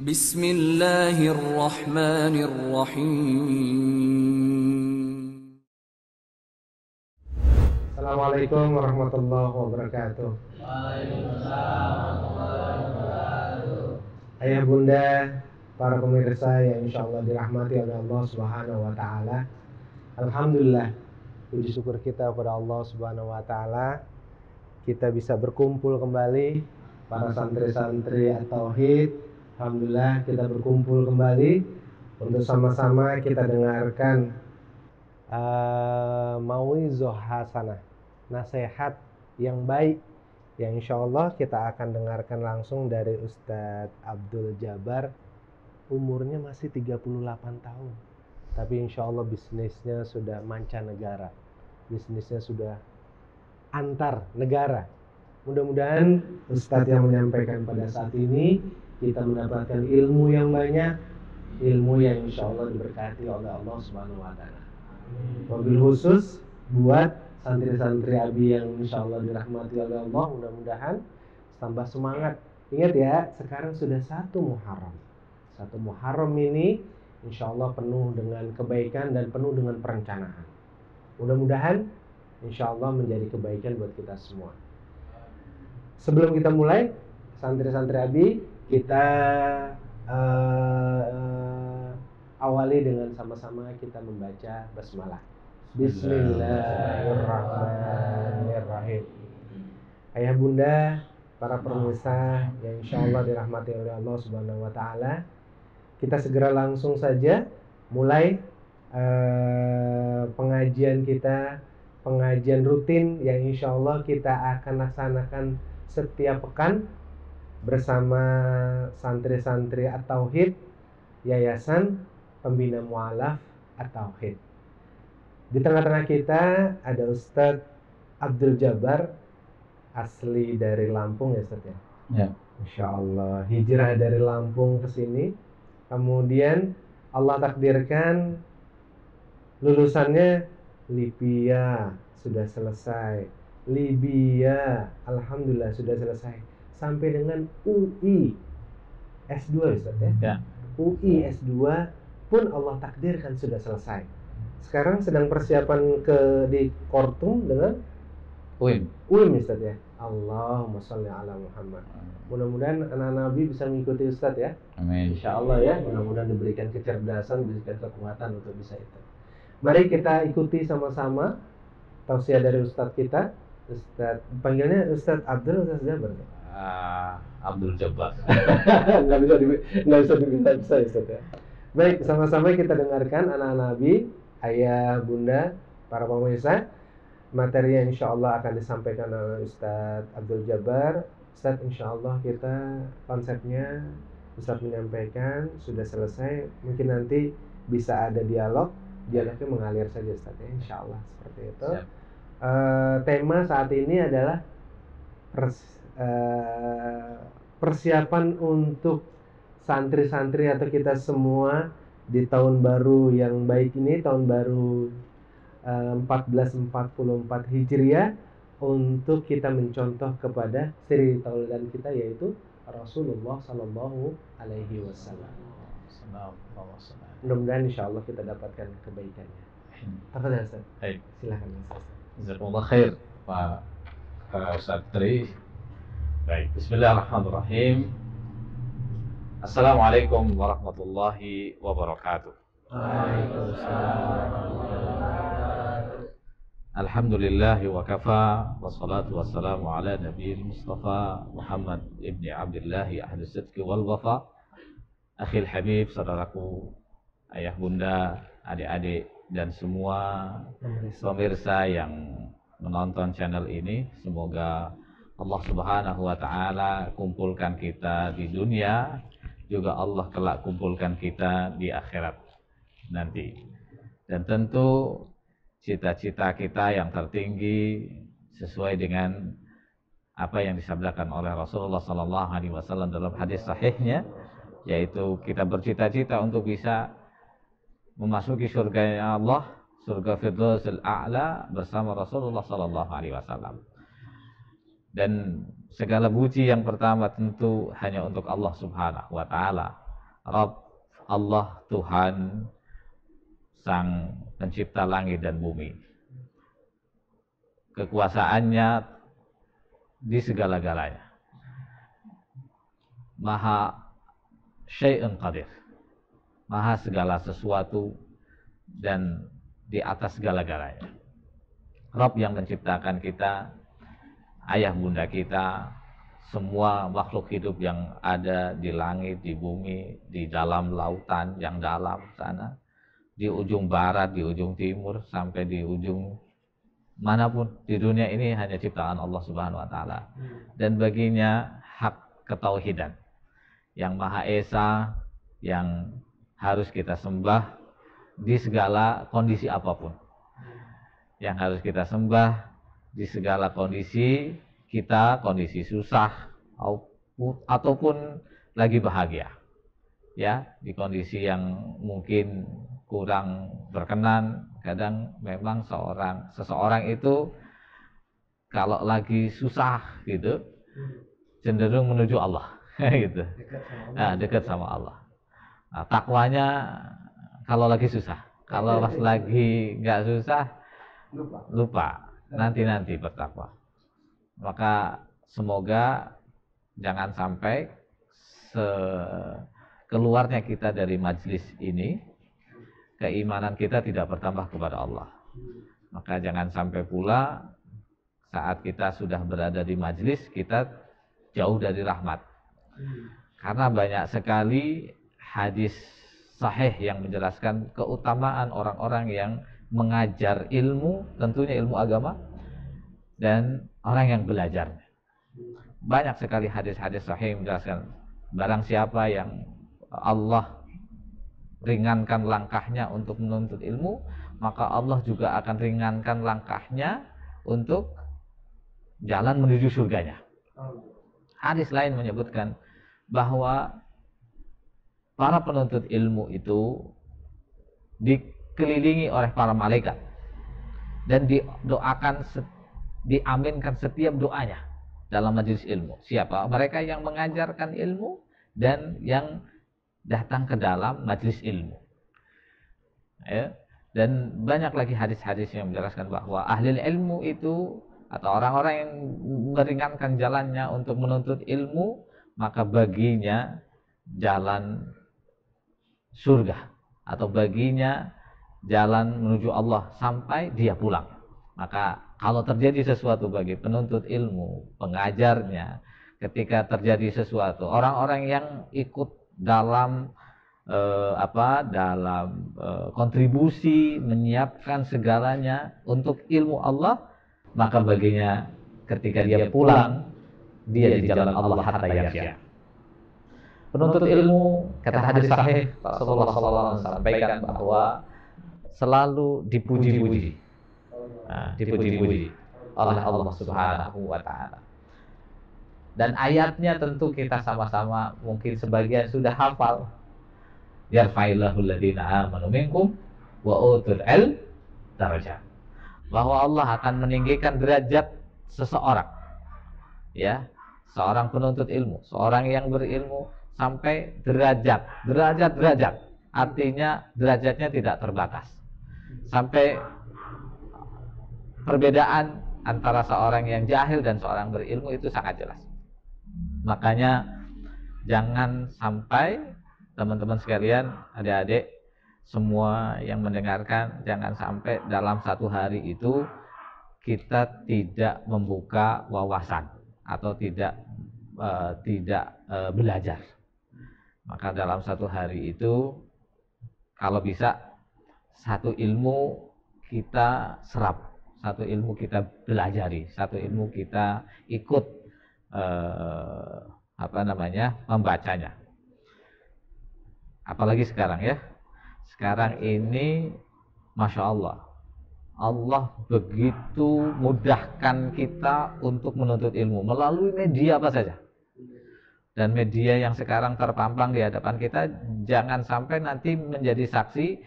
Bismillahirrahmanirrahim. Assalamualaikum warahmatullahi wabarakatuh. Ayah bunda, para pemirsa yang insya Allah dirahmati oleh Allah Subhanahu wa Ta'ala. Alhamdulillah, puji syukur kita kepada Allah Subhanahu wa Ta'ala, kita bisa berkumpul kembali para santri-santri at-tauhid. Alhamdulillah, kita berkumpul kembali untuk sama-sama kita dengarkan mauizah hasanah, nasihat yang baik yang insya Allah kita akan dengarkan langsung dari Ustadz Abdul Jabbar. Umurnya masih 38 tahun, tapi insya Allah bisnisnya sudah mancanegara, bisnisnya sudah antar negara. Mudah-mudahan Ustadz yang menyampaikan pada saat ini kita mendapatkan ilmu yang banyak, ilmu yang insya Allah diberkati oleh Allah Subhanahu wa Ta'ala. Wabil khusus buat santri-santri Abi yang insya Allah dirahmati oleh Allah, mudah-mudahan tambah semangat. Ingat ya, sekarang sudah 1 Muharram. 1 Muharram ini insya Allah penuh dengan kebaikan dan penuh dengan perencanaan. Mudah-mudahan insya Allah menjadi kebaikan buat kita semua. Sebelum kita mulai, santri-santri Abi, kita awali dengan sama-sama kita membaca basmalah. Bismillahirrahmanirrahim. Ayah bunda, para pemirsa yang insya Allah dirahmati oleh Allah Subhanahu wa Ta'ala, kita segera langsung saja mulai pengajian kita, pengajian rutin yang insya Allah kita akan laksanakan setiap pekan bersama santri-santri at-tauhid Yayasan Pembina Mu'alaf at-Tauhid. Di tengah-tengah kita ada Ustadz Abdul Jabbar, asli dari Lampung ya Ustadz ya? Ya. Insya Allah hijrah dari Lampung ke sini, kemudian Allah takdirkan lulusannya Libya sudah selesai, Libya alhamdulillah sudah selesai, sampai dengan UI S2 Ustadz ya? Ya. UI S2 pun Allah takdirkan sudah selesai. Sekarang sedang persiapan di Kortum dengan UIM Ustadz ya. Allahumma sholli ala Muhammad. Mudah-mudahan anak Nabi bisa mengikuti Ustadz ya. Amin. Insya Allah ya. Mudah-mudahan diberikan kecerdasan, diberikan kekuatan untuk bisa itu. Mari kita ikuti sama-sama tausiah dari Ustadz kita. Ustadz, panggilnya Ustadz Abdul, Ustadz Jabbar. Abdul Jabbar. Nggak bisa diminta Ustadz ya. Baik, sama-sama kita dengarkan anak-anak Nabi, ayah, bunda, para pemirsa. Materi yang insya Allah akan disampaikan oleh Ustadz Abdul Jabbar. Ustadz, insya Allah kita konsepnya Ustadz menyampaikan sudah selesai. Mungkin nanti bisa ada dialognya mengalir saja Ustadz ya, insya Allah seperti itu. Tema saat ini adalah persiapan untuk santri-santri atau kita semua di tahun baru yang baik ini, tahun baru 1444 Hijriah, untuk kita mencontoh kepada suri tauladan kita, yaitu Rasulullah Sallallahu Alaihi Wasallam. Mudah-mudahan insya Allah kita dapatkan kebaikannya. Tafadhal Ustaz. Baik. Silakan Ustaz. Jazakumullah khair Pak Ustadz Tri. Baik, bismillahirrahmanirrahim. Assalamualaikum warahmatullahi wabarakatuh. Alhamdulillah wa kafa, wassalatu wassalamu ala nabiyil mustafa Muhammad ibni Abdullah ahli sidqi wal wafa. Akhil habib, saudaraku, ayah bunda, adik-adik, dan semua pemirsa yang menonton channel ini, semoga Allah Subhanahu wa Ta'ala kumpulkan kita di dunia, juga Allah kelak kumpulkan kita di akhirat nanti. Dan tentu cita-cita kita yang tertinggi sesuai dengan apa yang disabdakan oleh Rasulullah Sallallahu Alaihi Wasallam dalam hadis sahihnya, yaitu kita bercita-cita untuk bisa memasuki surga Allah, surga Firdausil A'la bersama Rasulullah Sallallahu Alaihi Wasallam. Dan segala puji yang pertama tentu hanya untuk Allah Subhanahu wa Ta'ala. Rabb, Allah, Tuhan, Sang Pencipta langit dan bumi. Kekuasaannya di segala-galanya. Maha syai'un qadir. Maha segala sesuatu dan di atas segala-galanya. Rabb yang menciptakan kita, ayah bunda kita, semua makhluk hidup yang ada di langit, di bumi, di dalam lautan yang dalam sana, di ujung barat, di ujung timur, sampai di ujung manapun di dunia ini hanya ciptaan Allah Subhanahu wa taala. Dan baginya hak ketauhidan yang Maha Esa, yang harus kita sembah di segala kondisi apapun. Yang harus kita sembah di segala kondisi kita, kondisi susah ataupun lagi bahagia. Ya, di kondisi yang mungkin kurang berkenan, kadang memang seseorang itu kalau lagi susah gitu cenderung menuju Allah gitu. Dekat sama Allah. Nah, takwanya kalau lagi susah, kalau pas lagi nggak susah lupa nanti bertakwa. Maka semoga jangan sampai keluarnya kita dari majlis ini keimanan kita tidak bertambah kepada Allah. Maka jangan sampai pula saat kita sudah berada di majlis kita jauh dari rahmat. Karena banyak sekali hadis sahih yang menjelaskan keutamaan orang-orang yang mengajar ilmu, tentunya ilmu agama, dan orang yang belajar. Banyak sekali hadis-hadis sahih menjelaskan barang siapa yang Allah ringankan langkahnya untuk menuntut ilmu, maka Allah juga akan ringankan langkahnya untuk jalan menuju surganya. Hadis lain menyebutkan bahwa para penuntut ilmu itu dikelilingi oleh para malaikat dan diaminkan setiap doanya dalam majelis ilmu. Siapa? Mereka yang mengajarkan ilmu dan yang datang ke dalam majelis ilmu. Ya. Dan banyak lagi hadis-hadis yang menjelaskan bahwa ahli ilmu itu atau orang-orang yang meringankan jalannya untuk menuntut ilmu, maka baginya jalan surga atau baginya jalan menuju Allah sampai dia pulang. Maka kalau terjadi sesuatu bagi penuntut ilmu, pengajarnya, ketika terjadi sesuatu, orang-orang yang ikut dalam kontribusi menyiapkan segalanya untuk ilmu Allah, maka baginya ketika dia pulang dia di jalan Allah hatta yarja. Penuntut ilmu, kata hadis sahih Rasulullah SAW sampaikan bahwa selalu dipuji-puji, dipuji-puji oleh Allah Subhanahu wa taala. Dan ayatnya tentu kita sama-sama mungkin sebagian sudah hafal. Yarfa'illahu alladziina aamanu minkum wa utul ilm darajat. Bahwa Allah akan meninggikan derajat seseorang. Ya, seorang penuntut ilmu, seorang yang berilmu sampai derajat. Artinya derajatnya tidak terbatas. Sampai perbedaan antara seorang yang jahil dan seorang berilmu itu sangat jelas. Makanya jangan sampai teman-teman sekalian, adik-adik semua yang mendengarkan, jangan sampai dalam satu hari itu kita tidak membuka wawasan atau tidak belajar. Maka dalam satu hari itu kalau bisa satu ilmu kita serap, satu ilmu kita belajari, satu ilmu kita ikut membacanya. Apalagi sekarang ya. Sekarang ini Masya Allah, Allah begitu mudahkan kita untuk menuntut ilmu melalui media apa saja. Dan media yang sekarang terpampang di hadapan kita, jangan sampai nanti menjadi saksi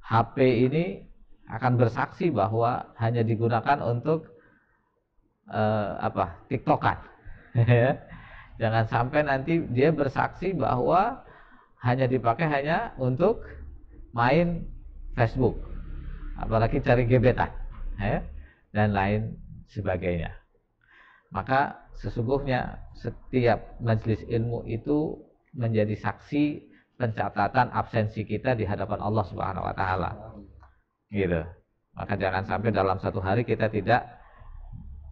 HP ini akan bersaksi bahwa hanya digunakan untuk TikTokan. Jangan sampai nanti dia bersaksi bahwa hanya dipakai hanya untuk main Facebook, apalagi cari gebetan, ya, dan lain sebagainya. Maka sesungguhnya setiap majelis ilmu itu menjadi saksi pencatatan absensi kita di hadapan Allah Subhanahu wa taala. Gitu. Maka jangan sampai dalam satu hari kita tidak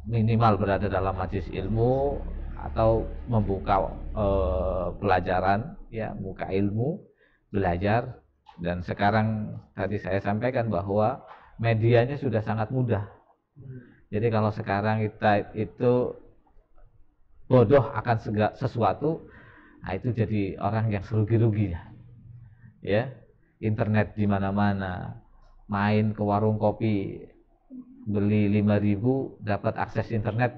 minimal berada dalam majelis ilmu atau membuka pelajaran, ya, buka ilmu, belajar. Dan sekarang tadi saya sampaikan bahwa medianya sudah sangat mudah. Jadi kalau sekarang kita itu bodoh akan sesuatu, nah itu jadi orang yang serugi-ruginya. Ya, internet di mana-mana, main ke warung kopi, beli 5.000 dapat akses internet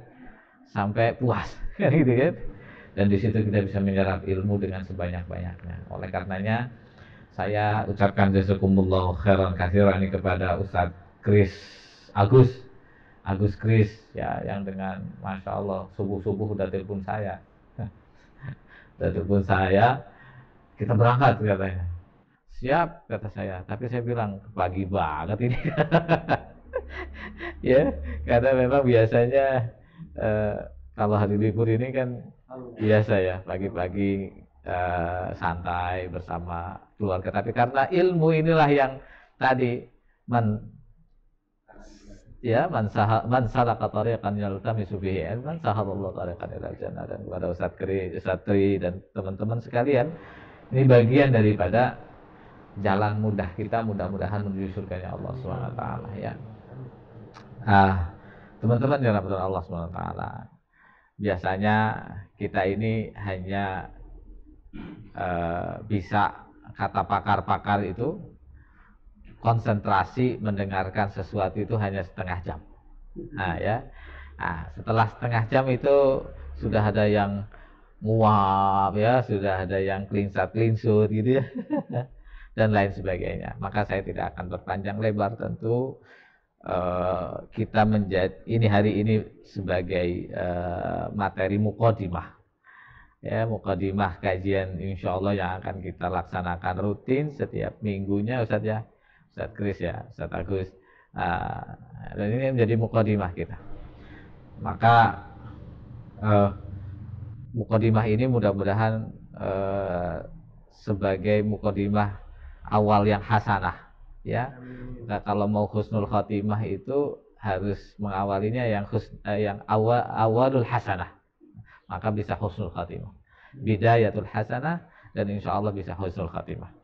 sampai puas, kan gitu kan? Dan di situ kita bisa menyerap ilmu dengan sebanyak-banyaknya. Oleh karenanya saya ucapkan jazakumullah khairan katsiran kepada Ustadz Agus Kris, ya, yang dengan Masya Allah subuh-subuh udah telepon saya. Udah telepon saya, kita berangkat katanya. Siap, kata saya, tapi saya bilang pagi banget ini. Ya, karena memang biasanya kalau hari libur ini kan biasa ya pagi-pagi santai bersama keluarga. Tapi karena ilmu inilah yang tadi man salaka tariqan yaltamisu bihi ilman sahalallahu tariqan ilal jannah. Dan kepada Ustadz Tri dan teman-teman sekalian, ini bagian daripada jalan mudah kita, mudah-mudahan menuju surganya Allah Subhanahu wa taala, ya. Teman-teman yang dirahmati Allah Subhanahu wa taala, biasanya kita ini hanya bisa, kata pakar-pakar itu, konsentrasi mendengarkan sesuatu itu hanya setengah jam. Ya. Setelah setengah jam itu sudah ada yang nguap, ya, sudah ada yang klinsat-klinsut gitu, ya. Dan lain sebagainya. Maka saya tidak akan berpanjang lebar. Tentu kita ini hari ini sebagai materi muqaddimah, ya, muqaddimah kajian insya Allah yang akan kita laksanakan rutin setiap minggunya, Ustadz, ya, Ustadz Kris, ya, Ustadz Agus, dan ini menjadi muqaddimah kita. Maka muqaddimah ini mudah-mudahan sebagai muqaddimah awal yang hasanah, ya. Nah, kalau mau husnul khatimah itu harus mengawalinya yang awalul hasanah, maka bisa husnul khatimah, bidayatul hasanah, dan insya Allah bisa husnul khatimah.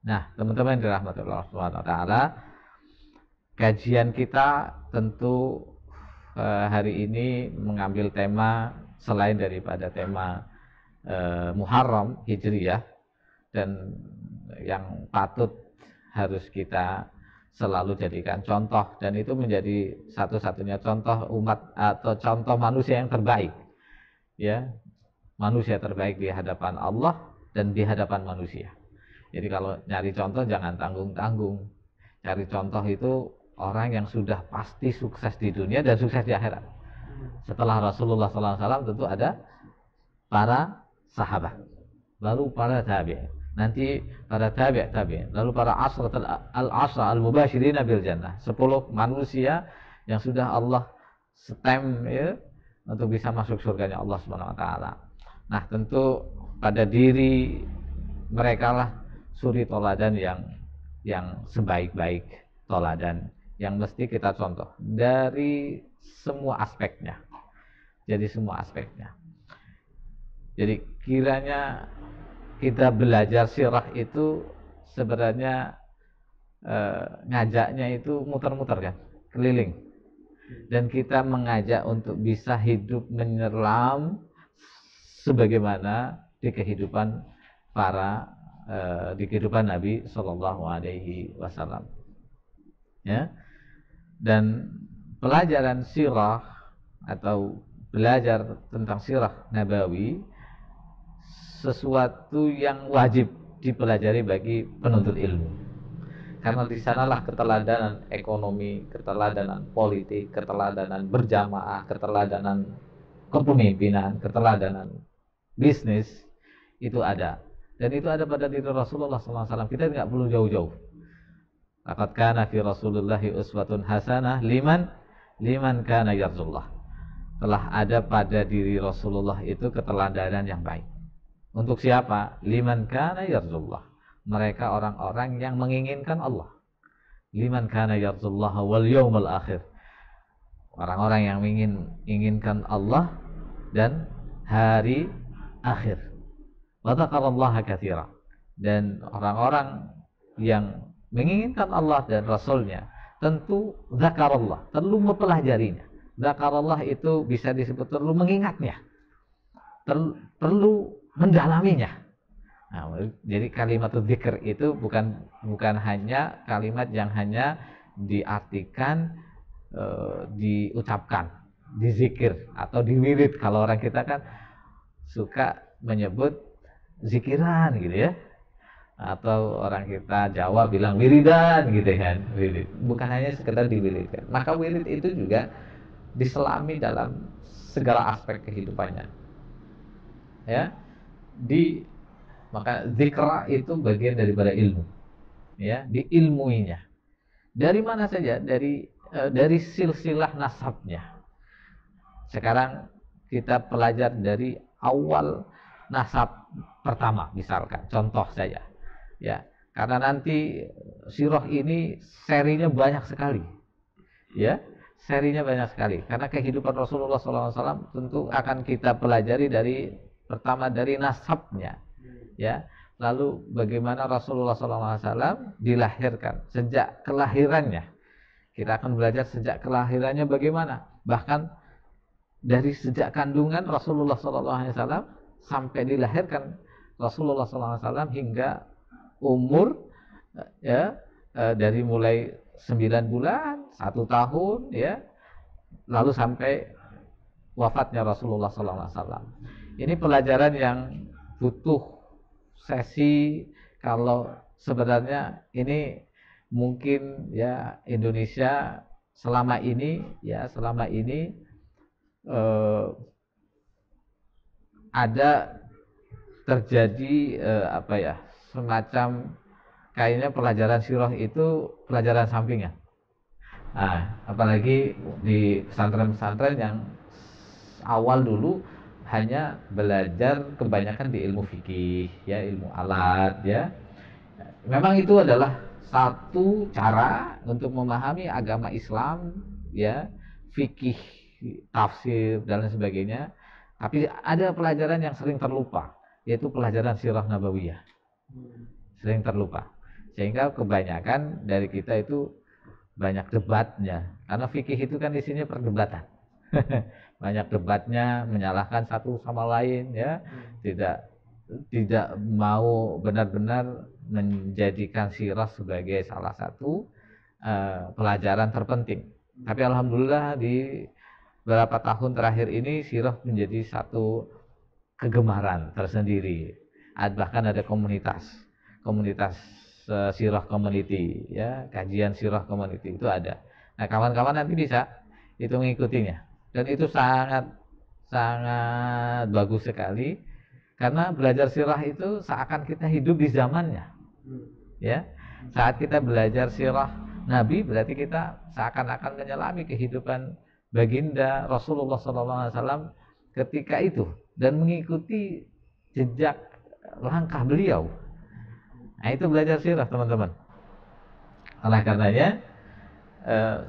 Nah, teman-teman yang dirahmati Allah Subhanahu wa taala, kajian kita tentu hari ini mengambil tema selain daripada tema Muharram Hijriyah, dan yang patut harus kita selalu jadikan contoh, dan itu menjadi satu-satunya contoh umat atau contoh manusia yang terbaik, ya, manusia terbaik di hadapan Allah dan di hadapan manusia. Jadi kalau nyari contoh jangan tanggung-tanggung. Cari contoh itu orang yang sudah pasti sukses di dunia dan sukses di akhirat. Setelah Rasulullah SAW tentu ada para sahabat, lalu para tabi'in, nanti para tabi'in, lalu para asra al-mubashirina bil jannah, 10 manusia yang sudah Allah stem, ya, untuk bisa masuk surganya Allah Subhanahu wa taala. Nah, tentu pada diri mereka lah suri toladan yang sebaik-baik toladan yang mesti kita contoh dari semua aspeknya. Jadi kiranya kita belajar sirah itu sebenarnya ngajaknya itu muter-muter, kan, keliling. Dan kita mengajak untuk bisa hidup menyelam sebagaimana di kehidupan di kehidupan Nabi Shallallahu Alaihi Wasallam, ya. Dan pelajaran sirah atau belajar tentang sirah Nabawi sesuatu yang wajib dipelajari bagi penuntut ilmu, karena di sanalah keteladanan ekonomi, keteladanan politik, keteladanan berjamaah, keteladanan kepemimpinan, keteladanan bisnis itu ada. Dan itu ada pada diri Rasulullah SAW. Kita nggak perlu jauh-jauh. Laqad kana fi Rasulillahi uswatun hasanah liman kana yarjullah. Telah ada pada diri Rasulullah itu keteladanan yang baik. Untuk siapa? Liman kana yarjullah. Mereka orang-orang yang menginginkan Allah. Liman kana yarjullah wal yawmal akhir. Orang-orang yang menginginkan Allah dan hari akhir. Wa dzakarallaha katsira. Dan orang-orang yang menginginkan Allah dan Rasulnya tentu zakarallah, perlu mempelajarinya. Zakarallah itu bisa disebut perlu mengingatnya, perlu mendalaminya. Nah, jadi kalimat dzikir itu bukan hanya kalimat yang hanya diartikan diucapkan, dizikir atau diwirid. Kalau orang kita kan suka menyebut zikiran gitu ya. Atau orang kita Jawa bilang wiridan gitu kan, wirid. Bukan hanya sekedar diwiridkan. Maka wirid itu juga diselami dalam segala aspek kehidupannya. Ya. Maka zikra itu bagian daripada ilmu. Ya, diilmuinya. Dari mana saja? Dari silsilah nasabnya. Sekarang kita pelajari dari awal nasab pertama misalkan, contoh saja. Ya, karena nanti sirah ini serinya banyak sekali. Ya, serinya banyak sekali. Karena kehidupan Rasulullah SAW tentu akan kita pelajari pertama dari nasabnya. Ya, lalu bagaimana Rasulullah SAW dilahirkan, sejak kelahirannya. Kita akan belajar sejak kelahirannya bagaimana. Bahkan dari sejak kandungan Rasulullah SAW sampai dilahirkan Rasulullah SAW hingga umur dari mulai 9 bulan, 1 tahun ya, lalu sampai wafatnya Rasulullah SAW. Ini pelajaran yang butuh sesi. Kalau sebenarnya ini mungkin ya Indonesia selama ini ada terjadi semacam kayaknya pelajaran sirah itu pelajaran sampingan. Nah, apalagi di pesantren-pesantren yang awal dulu hanya belajar kebanyakan di ilmu fikih, ya, ilmu alat, ya. Memang itu adalah satu cara untuk memahami agama Islam, ya, fikih, tafsir dan lain sebagainya. Tapi ada pelajaran yang sering terlupa, yaitu pelajaran sirah nabawiyah. Sering terlupa. Sehingga kebanyakan dari kita itu banyak debatnya. Karena fikih itu kan isinya perdebatan. Banyak debatnya, menyalahkan satu sama lain, ya. Tidak mau benar-benar menjadikan sirah sebagai salah satu pelajaran terpenting. Tapi alhamdulillah di beberapa tahun terakhir ini sirah menjadi satu kegemaran tersendiri. Bahkan ada komunitas sirah community, ya, kajian sirah community itu ada. Nah, kawan-kawan nanti bisa itu mengikutinya. Dan itu sangat bagus sekali karena belajar sirah itu seakan kita hidup di zamannya. Ya. Saat kita belajar sirah Nabi berarti kita seakan-akan menyelami kehidupan baginda Rasulullah SAW ketika itu dan mengikuti jejak langkah beliau. Nah, itu belajar sirah, teman-teman. Oleh karenanya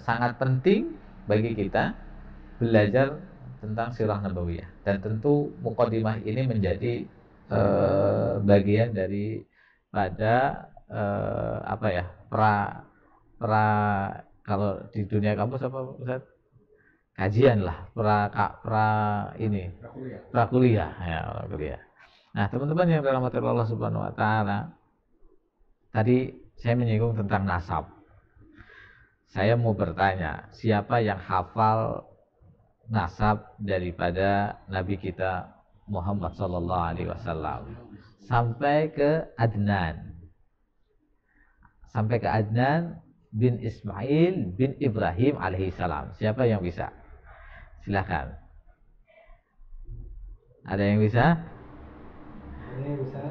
sangat penting bagi kita belajar tentang sirah nabawiyah. Dan tentu muqaddimah ini menjadi bagian dari pada kalau di dunia kampus apa Ustaz? Kajian lah, prakuliah. Nah, teman-teman yang dirahmati Allah Subhanahu wa taala, tadi saya menyinggung tentang nasab. Saya mau bertanya, siapa yang hafal nasab daripada Nabi kita Muhammad sallallahu alaihi wasallam sampai ke Adnan? Sampai ke Adnan bin Ismail bin Ibrahim alaihissalam. Siapa yang bisa? Silakan. Ada yang bisa? Ada yang bisa?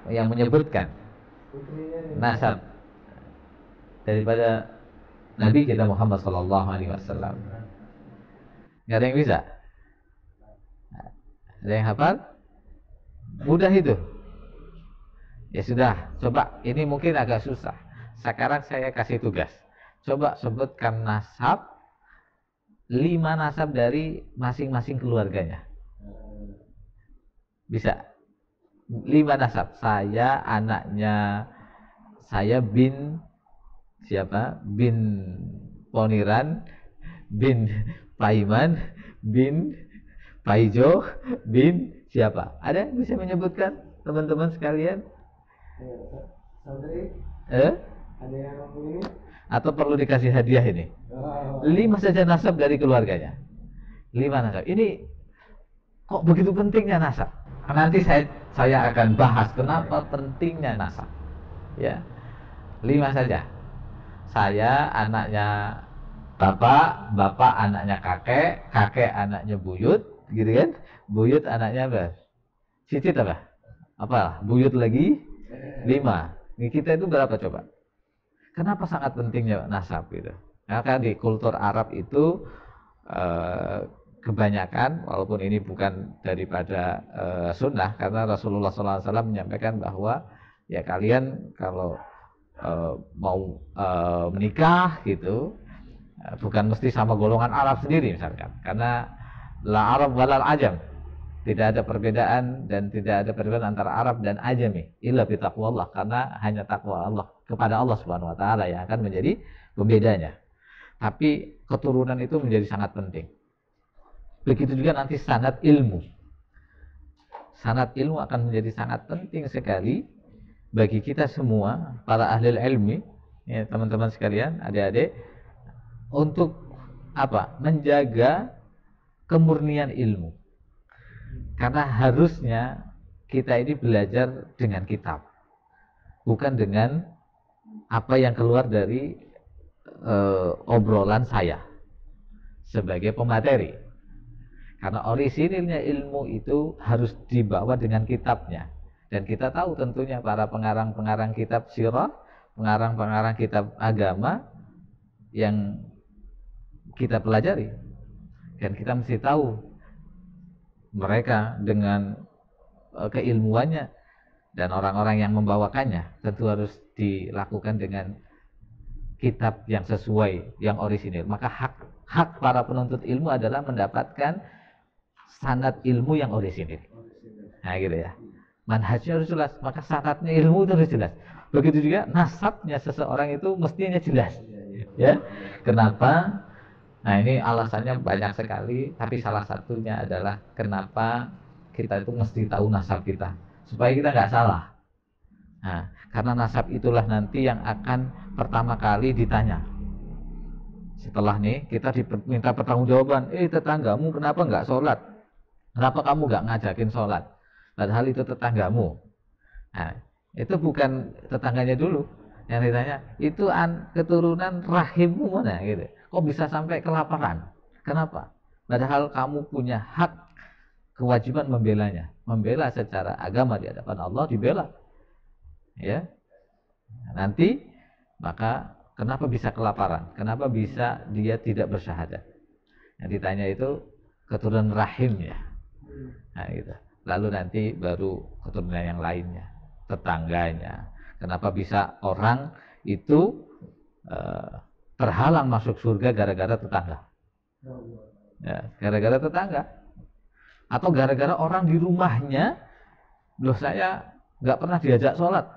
yang menyebutkan nasab daripada Nabi kita Muhammad Sallallahu Alaihi Wasallam? Nggak ada yang bisa? Ada yang hafal? Mudah itu. Ya sudah, coba. Ini mungkin agak susah. Sekarang saya kasih tugas. Coba sebutkan nasab, 5 nasab dari masing-masing keluarganya. Bisa? 5 nasab. Saya anaknya, saya bin siapa? Bin Poniran, bin Paiman, bin Paijo, bin siapa? Ada yang bisa menyebutkan teman-teman sekalian? Ada yang ini? Atau perlu dikasih hadiah ini? 5 saja nasab dari keluarganya. 5 nasab. Ini kok begitu pentingnya nasab? Nanti saya akan bahas kenapa pentingnya nasab. Ya, 5 saja. Saya anaknya bapak, bapak anaknya kakek, kakek anaknya buyut, gitu kan? Buyut anaknya apa? Cicit apa? Apa? Buyut lagi 5. Ini kita itu berapa coba? Kenapa sangat pentingnya nasab gitu? Karena di kultur Arab itu kebanyakan, walaupun ini bukan daripada sunnah, karena Rasulullah SAW menyampaikan bahwa ya kalian kalau mau menikah gitu, bukan mesti sama golongan Arab sendiri misalkan, karena la Arab walal ajam, tidak ada perbedaan dan tidak ada perbedaan antara Arab dan Ajami illa bi taqwallah, karena hanya takwa Allah kepada Allah Subhanahu wa taala yang akan menjadi pembedanya. Tapi keturunan itu menjadi sangat penting. Begitu juga nanti sanad ilmu. Sanad ilmu akan menjadi sangat penting sekali bagi kita semua para ahli ilmi, ya teman-teman sekalian, adik-adik, untuk apa? Menjaga kemurnian ilmu. Karena harusnya kita ini belajar dengan kitab, bukan dengan apa yang keluar dari obrolan saya sebagai pemateri. Karena orisinilnya ilmu itu harus dibawa dengan kitabnya. Dan kita tahu tentunya para pengarang-pengarang kitab sirah, pengarang-pengarang kitab agama yang kita pelajari. Dan kita mesti tahu mereka dengan keilmuannya dan orang-orang yang membawakannya tentu harus dilakukan dengan kitab yang sesuai, yang orisinil. Maka hak para penuntut ilmu adalah mendapatkan sanad ilmu yang orisinil. Nah gitu ya. Manhajnya harus jelas, maka sanadnya ilmu itu harus jelas. Begitu juga nasabnya seseorang itu mestinya jelas. Ya. Kenapa? Nah ini alasannya banyak sekali, tapi salah satunya adalah kenapa kita itu mesti tahu nasab kita, supaya kita nggak salah. Nah, karena nasab itulah nanti yang akan pertama kali ditanya. Setelah nih kita diminta pertanggungjawaban, tetanggamu kenapa nggak sholat? Kenapa kamu nggak ngajakin sholat? Padahal itu tetanggamu. Nah, itu bukan tetangganya dulu yang ditanya, itu keturunan rahimmu mana gitu. Kok bisa sampai kelaparan? Kenapa? Padahal kamu punya hak, kewajiban membelanya, membela secara agama di hadapan Allah, dibela. Ya, nanti maka kenapa bisa kelaparan? Kenapa bisa dia tidak bersyahadat? Yang ditanya itu keturunan rahimnya. Nah, gitu. Lalu nanti baru keturunan yang lainnya, tetangganya. Kenapa bisa orang itu terhalang masuk surga gara-gara tetangga? Ya, gara-gara tetangga. Atau gara-gara orang di rumahnya, loh saya nggak pernah diajak sholat,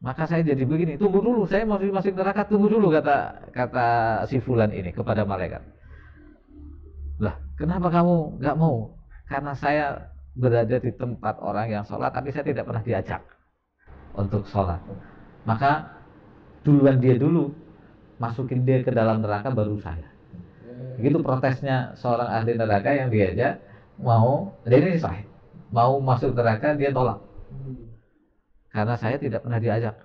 maka saya jadi begini. Tunggu dulu, saya masih neraka, tunggu dulu, kata si fulan ini kepada malaikat. Lah, kenapa kamu nggak mau? Karena saya berada di tempat orang yang sholat, tapi saya tidak pernah diajak untuk sholat. Maka duluan dia dulu, masukin dia ke dalam neraka baru saya. Begitu protesnya seorang ahli neraka yang diajak mau, ini sahih, mau masuk neraka, dia tolak. Karena saya tidak pernah diajak.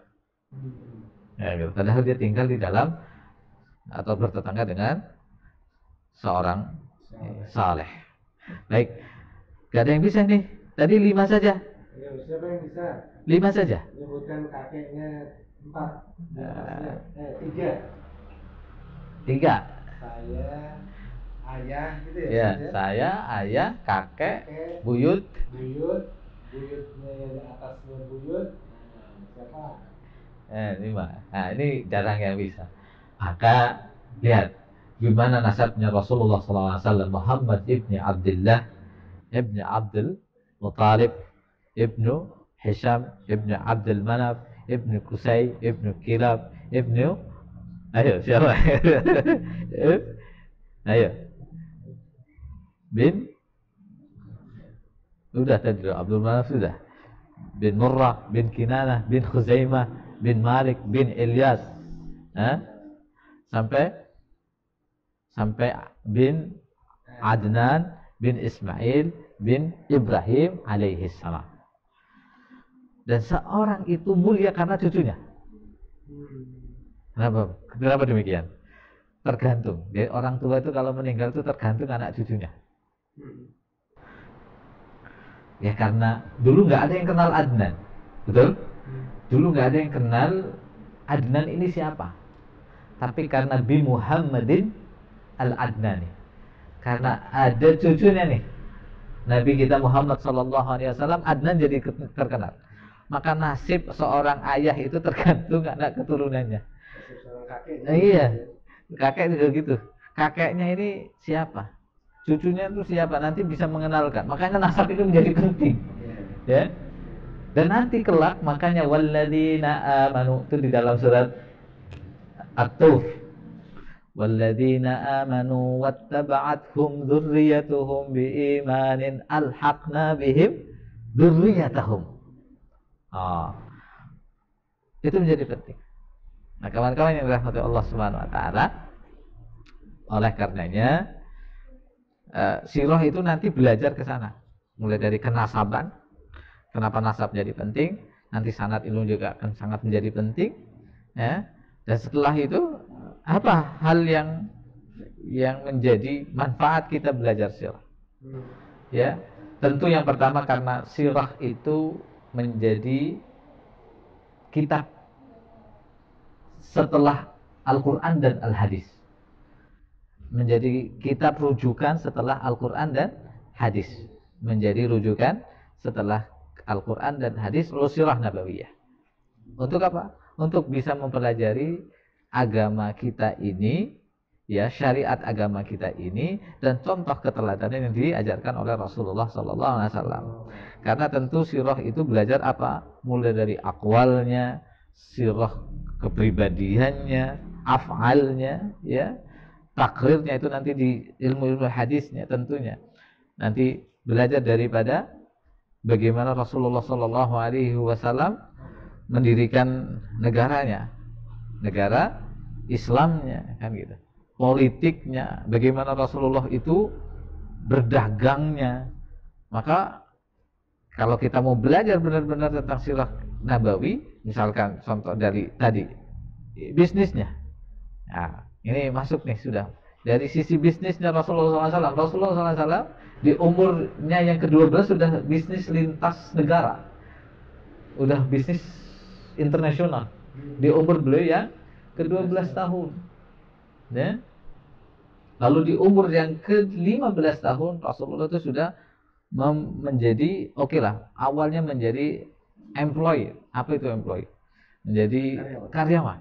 Ya, gitu. Padahal dia tinggal di dalam atau bertetangga dengan seorang saleh. Baik, gak ada yang bisa nih. Tadi 5 saja. Siapa yang bisa? 5 saja. Menyebutkan kakeknya 4. Nah. 3. 3. Saya, ayah gitu ya. Ya, saya, ayah, kakek, buyut. Buyutnya yang di atasnya buyut. Nah, siapa? 5. Nah, ini jarang yang bisa. Maka lihat gimana nasabnya Rasulullah SAW, Muhammad ibni Abdullah ibni Abdul Muttalib ibnu Hisham ibnu Abdul Manaf ibnu Qusay ibnu Kilab ibnu, ayo siapa? Ayo, bin, sudah tadi Abdul Manaf sudah, bin Murrah bin Kinanah bin Khuzaimah bin Malik bin Ilyas, sampai bin Adnan bin Ismail bin Ibrahim alaihi salam. Dan seorang itu mulia karena cucunya. Kenapa demikian? Tergantung. Jadi orang tua itu kalau meninggal itu tergantung anak cucunya. Ya karena dulu nggak ada yang kenal Adnan, betul? Dulu nggak ada yang kenal Adnan ini siapa. Tapi karena bi Muhammadin al-Adnani, karena ada cucunya nih, Nabi kita Muhammad SAW, Adnan jadi terkenal. Maka nasib seorang ayah itu tergantung anak keturunannya. Iya, kakek juga gitu. Kakeknya ini siapa, cucunya itu siapa, nanti bisa mengenalkan. Makanya nasab itu menjadi penting, ya. Dan nanti kelak, makanya walladzina amanu itu di dalam surat At-Tauf, walladzina amanu wattaba'athum dzurriyyatuhum biimanin alhaqna bihim dzurriyyatahum. Itu menjadi penting. Nah, kawan-kawan yang dirahmati Allah Subhanahu wa taala, oleh karenanya sirah itu nanti belajar ke sana. Mulai dari kenasaban. Kenapa nasab jadi penting? Nanti sanad ilmu juga akan sangat menjadi penting, ya. Dan setelah itu apa hal yang menjadi manfaat kita belajar sirah? Ya, tentu yang pertama karena sirah itu menjadi kitab setelah Al-Quran dan Al-Hadis. Menjadi kitab rujukan setelah Al-Quran dan Hadis. Menjadi rujukan setelah Al-Quran dan Hadis, sirah nabawiyah. Untuk apa? Untuk bisa mempelajari agama kita ini, ya, syariat agama kita ini, dan contoh keteladanan yang diajarkan oleh Rasulullah SAW. Karena tentu sirah itu belajar apa? Mulai dari akwalnya, sirah kepribadiannya, af'alnya, ya, takrirnya itu nanti di ilmu hadisnya tentunya. Nanti belajar daripada bagaimana Rasulullah SAW mendirikan negaranya, negara Islamnya, kan gitu. Politiknya, bagaimana Rasulullah itu berdagangnya. Maka kalau kita mau belajar benar-benar tentang sirah nabawi, misalkan contoh dari tadi bisnisnya, nah ini masuk nih sudah dari sisi bisnisnya Rasulullah SAW. Rasulullah SAW di umurnya yang ke-12 sudah bisnis lintas negara, udah bisnis internasional di umur beliau yang ke-12 tahun, ya. Lalu di umur yang ke-15 tahun Rasulullah itu sudah menjadi, oke lah, awalnya menjadi employee. Apa itu employee? Menjadi karyawan.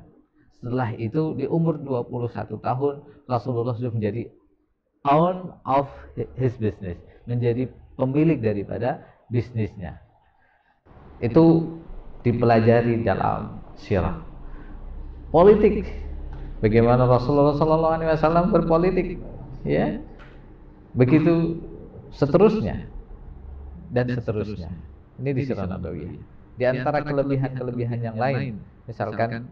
Setelah itu di umur 21 tahun Rasulullah sudah menjadi own of his business, menjadi pemilik daripada bisnisnya. Itu dipelajari dalam sirah. Politik, bagaimana Rasulullah SAW berpolitik, ya, begitu seterusnya dan seterusnya. Ini di sirah nabawiyah. Di antara kelebihan-kelebihan yang lain, misalkan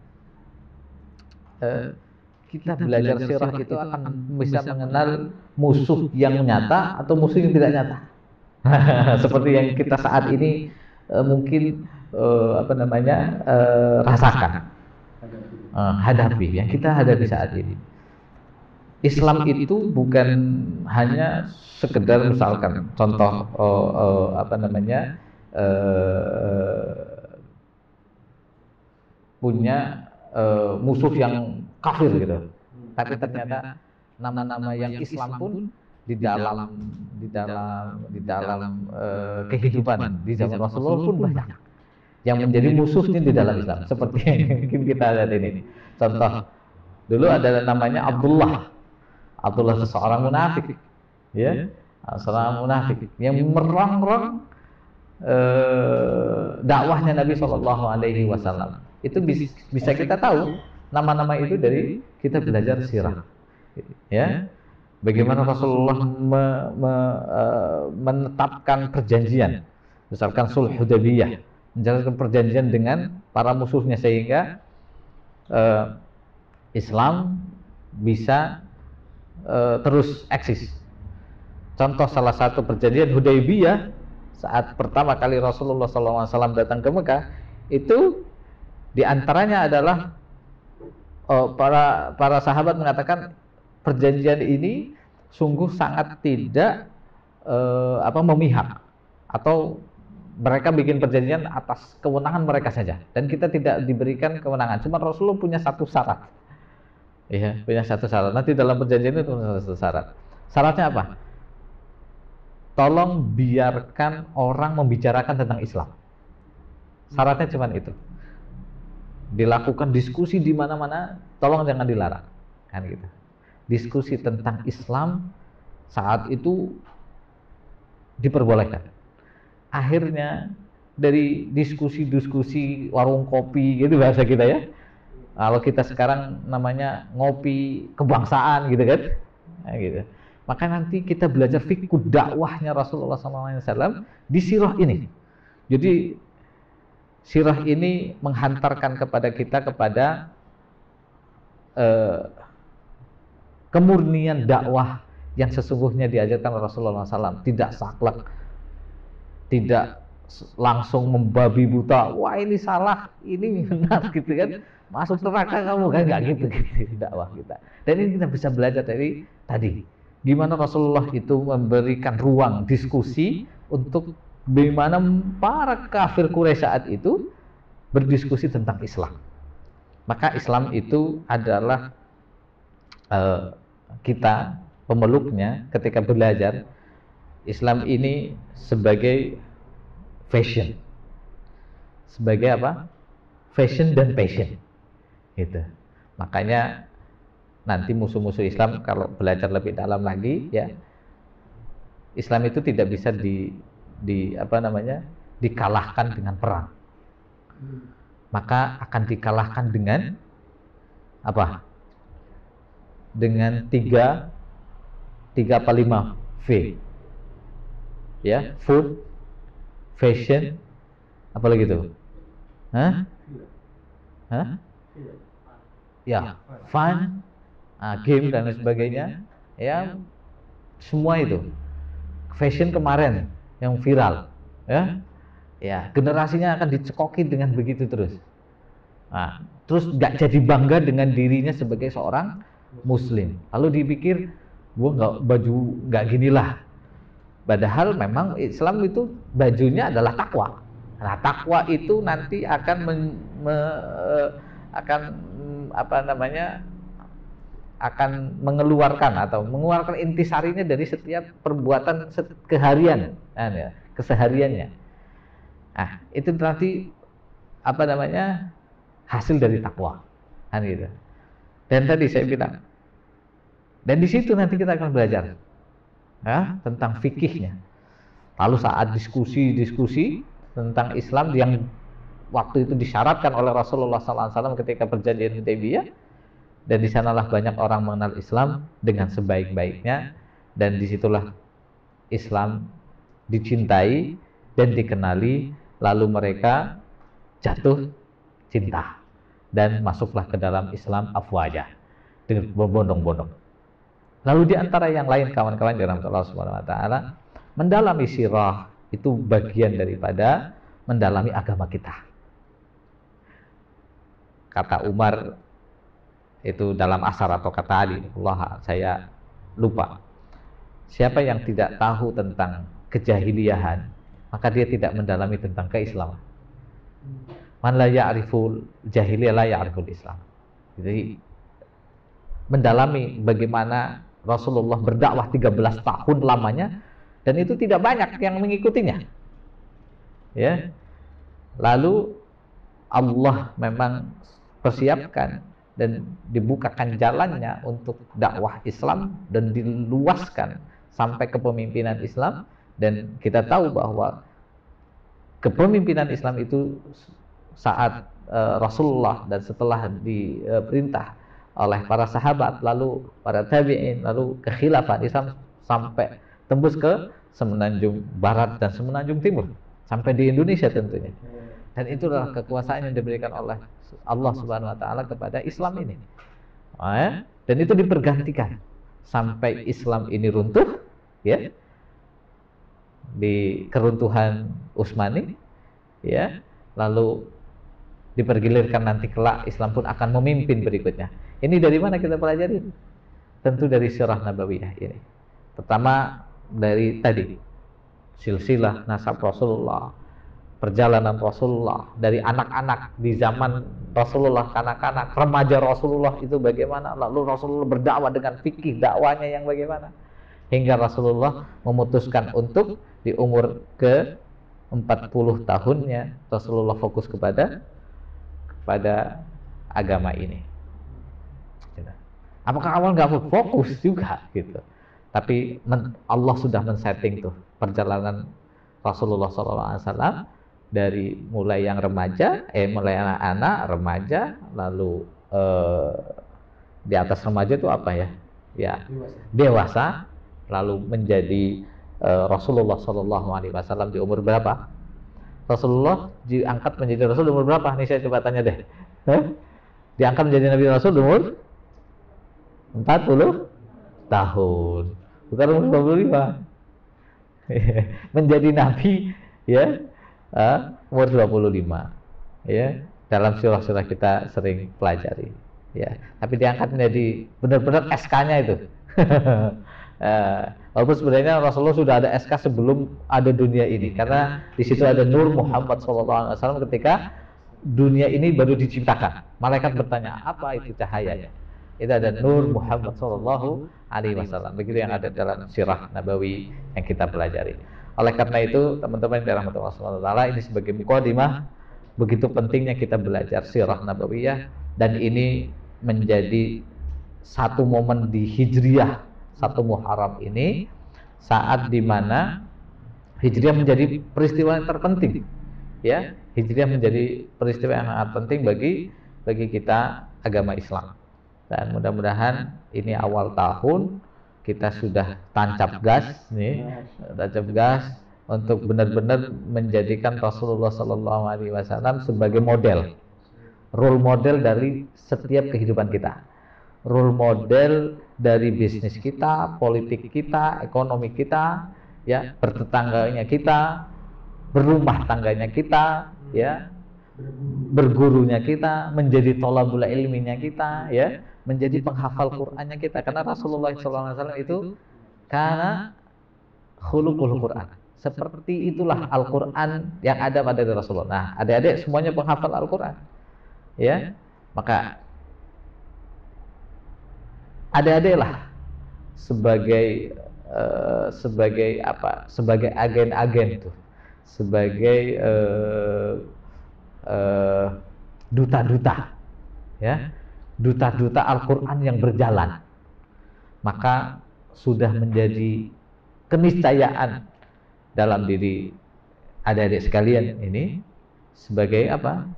kita belajar sirah itu akan bisa mengenal musuh yang nyata atau musuh yang tidak nyata. Seperti yang kita saat ini mungkin rasakan, hadapi, yang kita hadapi saat ini. Islam itu bukan hanya sekedar misalkan contoh punya musuh yang kafir gitu. Tapi ternyata nama-nama yang Islam pun di dalam kehidupan di zaman Rasulullah pun banyak yang menjadi musuhnya di dalam Islam, seperti yang mungkin kita lihat ini. Contoh, dulu ada namanya Abdullah seseorang munafik, ya, seorang munafik yang merongrong dakwahnya Nabi Shallallahu Alaihi Wasallam. Itu bisa kita tahu nama-nama itu dari kita belajar sirah, ya. Bagaimana Rasulullah menetapkan perjanjian, misalkan Sulh Hudaybiyah, menjalankan perjanjian dengan para musuhnya sehingga Islam bisa terus eksis. Contoh salah satu perjanjian Hudaybiyah saat pertama kali Rasulullah SAW datang ke Mekah, itu diantaranya adalah para sahabat mengatakan perjanjian ini sungguh sangat tidak memihak, atau mereka bikin perjanjian atas kewenangan mereka saja dan kita tidak diberikan kewenangan. Cuma Rasulullah punya satu syarat, ya, punya satu syarat. Nanti dalam perjanjian itu punya satu syarat. Syaratnya apa? Tolong biarkan orang membicarakan tentang Islam. Syaratnya cuma itu. Dilakukan diskusi di mana-mana, tolong jangan dilarang, kan gitu. Diskusi tentang Islam saat itu diperbolehkan. Akhirnya dari diskusi-diskusi warung kopi gitu bahasa kita, ya. Kalau kita sekarang namanya ngopi kebangsaan gitu kan, nah, gitu. Maka nanti kita belajar fikih dakwahnya Rasulullah SAW di sirah ini. Jadi sirah ini menghantarkan kepada kita kepada kemurnian dakwah yang sesungguhnya diajarkan Rasulullah SAW. Tidak saklek, tidak langsung membabi buta, wah ini salah, ini benar gitu kan, masuk neraka kamu kan, nggak gitu dakwah kita. Dan ini kita bisa belajar dari tadi, gimana Rasulullah itu memberikan ruang diskusi untuk bagaimana para kafir Quraisy saat itu berdiskusi tentang Islam. Maka Islam itu adalah kita pemeluknya ketika belajar Islam ini sebagai fashion, sebagai apa? Fashion dan passion, gitu. Makanya nanti musuh-musuh Islam kalau belajar lebih dalam lagi, ya, Islam itu tidak bisa dikalahkan dengan perang, maka akan dikalahkan dengan apa? Dengan 3 apa 5 V, ya, food, fashion, apa lagi tuh? Ya, fun, game dan lain sebagainya, ya, semua itu. Fashion kemarin yang viral, ya, generasinya akan dicekoki dengan begitu terus. Nah, terus nggak jadi bangga dengan dirinya sebagai seorang Muslim. Lalu dipikir, gua nggak ginilah. Padahal memang Islam itu bajunya adalah takwa. Nah, takwa itu nanti akan akan mengeluarkan intisarinya dari setiap perbuatan kesehariannya. Nah, itu nanti hasil dari takwa, kan gitu. Dan tadi saya bilang, dan di situ nanti kita akan belajar, ya, tentang fikihnya. Lalu saat diskusi tentang Islam yang waktu itu disyaratkan oleh Rasulullah SAW ketika perjanjian Hudaybiyah, dan di sanalah banyak orang mengenal Islam dengan sebaik-baiknya, dan disitulah Islam dicintai dan dikenali, lalu mereka jatuh cinta dan masuklah ke dalam Islam afwaja, dengan berbondong-bondong. Lalu di antara yang lain kawan-kawan dalam Allah Subhanahu wa taala, mendalami sirah itu bagian daripada mendalami agama kita. Kata Umar itu dalam asar atau kata Ali, Allah saya lupa. Siapa yang tidak tahu tentang kejahiliahan, maka dia tidak mendalami tentang keislaman. Man la ya'riful jahiliyah la ya'riful Islam. Jadi mendalami bagaimana Rasulullah berdakwah 13 tahun lamanya dan itu tidak banyak yang mengikutinya. Ya. Lalu Allah memang persiapkan dan dibukakan jalannya untuk dakwah Islam dan diluaskan sampai kepemimpinan Islam, dan kita tahu bahwa kepemimpinan Islam itu saat Rasulullah dan setelah diperintah oleh para sahabat, lalu para tabi'in, lalu kekhilafan Islam sampai tembus ke semenanjung barat dan semenanjung timur, sampai di Indonesia tentunya. Dan itulah kekuasaan yang diberikan oleh Allah Subhanahu wa taala kepada Islam ini. Dan itu dipergantikan sampai Islam ini runtuh, ya. Di keruntuhan Utsmani, ya. Lalu dipergilirkan nanti kelak Islam pun akan memimpin berikutnya. Ini dari mana kita pelajari? Tentu dari sirah nabawiyah ini. Pertama dari tadi silsilah nasab Rasulullah, perjalanan Rasulullah dari anak-anak di zaman Rasulullah, anak-anak remaja Rasulullah itu bagaimana, lalu Rasulullah berdakwah dengan fikih dakwanya yang bagaimana, hingga Rasulullah memutuskan untuk di umur ke 40 tahunnya Rasulullah fokus kepada agama ini. Apakah awal nggak fokus juga gitu, tapi Allah sudah men-setting tuh perjalanan Rasulullah SAW dari mulai yang remaja, mulai anak-anak, remaja, lalu di atas remaja itu apa ya? Ya, dewasa, lalu menjadi Rasulullah SAW di umur berapa? Rasulullah diangkat menjadi Rasul di umur berapa? Nih saya coba tanya deh. Diangkat menjadi Nabi Rasul di umur 40 tahun, bukan umur 25. Menjadi Nabi, ya. Umur 25, ya, dalam surah-surah kita sering pelajari, ya. Tapi diangkat menjadi benar-benar SK-nya itu. Walaupun sebenarnya Rasulullah sudah ada SK sebelum ada dunia ini, karena di situ ada Nur Muhammad SAW ketika dunia ini baru diciptakan. Malaikat bertanya, apa itu cahayanya? Itu ada Nur Muhammad SAW. Begitu yang ada dalam sirah nabawi yang kita pelajari. Oleh karena itu, teman-teman yang dirahmati Allah SWT, ini sebagai mukadimah, begitu pentingnya kita belajar sirah nabawiyah, dan ini menjadi satu momen di Hijriyah, satu Muharram ini, saat dimana Hijriyah menjadi peristiwa yang terpenting, ya. Hijriyah menjadi peristiwa yang sangat penting bagi kita agama Islam. Dan mudah-mudahan ini awal tahun kita sudah tancap gas untuk benar-benar menjadikan Rasulullah SAW sebagai model, role model dari setiap kehidupan kita, role model dari bisnis kita, politik kita, ekonomi kita, ya, bertetangganya kita, berumah tangganya kita, ya, bergurunya kita, menjadi thalabul ilminya kita, ya, menjadi penghafal Qur'annya kita, karena Rasulullah SAW itu karena khuluqul Qur'an, seperti itulah Al-Qur'an yang ada pada Rasulullah. Nah, adik-adik semuanya penghafal Al-Qur'an, ya, maka adik-adik lah sebagai agen-agen tuh, sebagai duta-duta, ya, duta-duta Al-Quran yang berjalan. Maka sudah menjadi keniscayaan dalam diri adik-adik sekalian ini sebagai apa?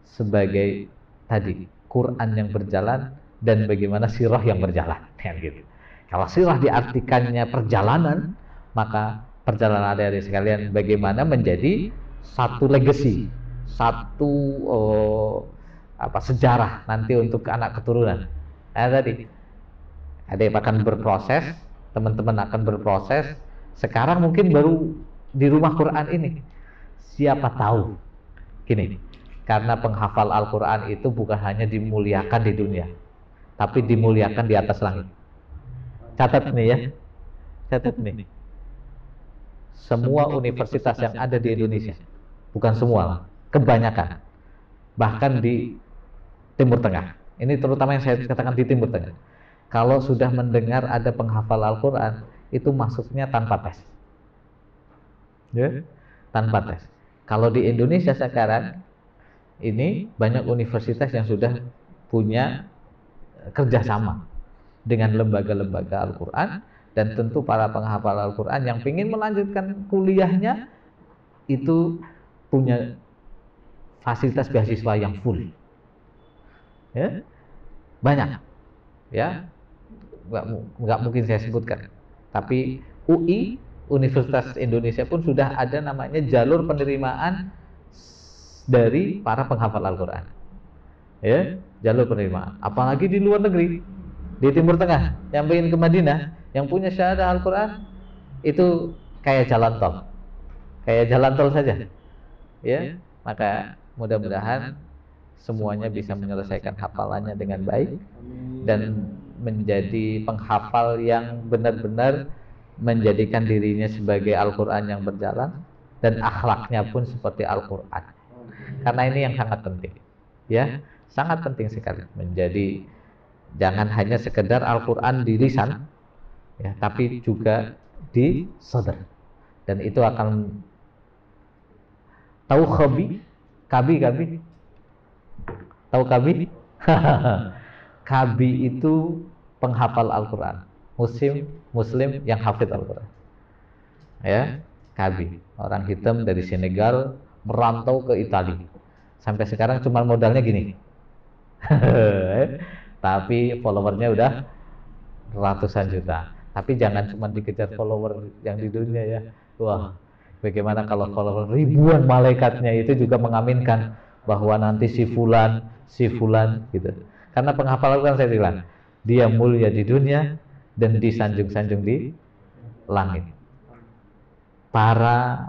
Sebagai tadi Quran yang berjalan dan bagaimana sirah yang berjalan, kan gitu. Kalau sirah diartikannya perjalanan, maka perjalanan adik-adik sekalian bagaimana menjadi satu legacy, satu sejarah nanti untuk anak keturunan. Tadi adik akan berproses, teman-teman akan berproses. Sekarang mungkin baru di rumah Quran ini, siapa tahu gini, karena penghafal Al-Quran itu bukan hanya dimuliakan di dunia, tapi dimuliakan di atas langit. Catat nih ya, catat nih. Semua universitas yang ada di Indonesia, bukan semua, kebanyakan bahkan di Timur Tengah. Ini terutama yang saya katakan di Timur Tengah. Kalau sudah mendengar ada penghafal Al-Quran, itu masuknya tanpa tes. Ya? Tanpa tes. Kalau di Indonesia sekarang, ini banyak universitas yang sudah punya kerjasama dengan lembaga-lembaga Al-Quran, dan tentu para penghafal Al-Quran yang ingin melanjutkan kuliahnya itu punya fasilitas beasiswa yang full. Ya? Banyak. Ya, nggak mungkin saya sebutkan, tapi UI, Universitas Indonesia pun sudah ada namanya jalur penerimaan dari para penghafal Al-Quran. Ya, jalur penerimaan. Apalagi di luar negeri, di Timur Tengah, yang ingin ke Madinah, yang punya syahadah Al-Quran, itu kayak jalan tol saja. Ya, maka mudah-mudahan semuanya bisa menyelesaikan hafalannya dengan baik dan menjadi penghafal yang benar-benar menjadikan dirinya sebagai Al-Quran yang berjalan, dan akhlaknya pun seperti Al-Quran. Karena ini yang sangat penting, ya, sangat penting sekali. Menjadi jangan hanya sekedar Al-Quran di lisan, ya, tapi juga di sadar. Dan itu akan tahu kabi. Tahu kabi? Kabi itu penghafal Al-Quran, Muslim yang hafid Al-Quran. Ya, kabi, orang hitam dari Senegal merantau ke Italia. Sampai sekarang cuma modalnya gini. Tapi followernya udah ratusan juta. Tapi jangan cuma dikejar follower yang di dunia ya. Wah, bagaimana kalau follower ribuan malaikatnya itu juga mengaminkan bahwa nanti si fulan gitu. Karena penghafal Al-Quran saya bilang, dia mulia di dunia dan disanjung-sanjung di langit. Para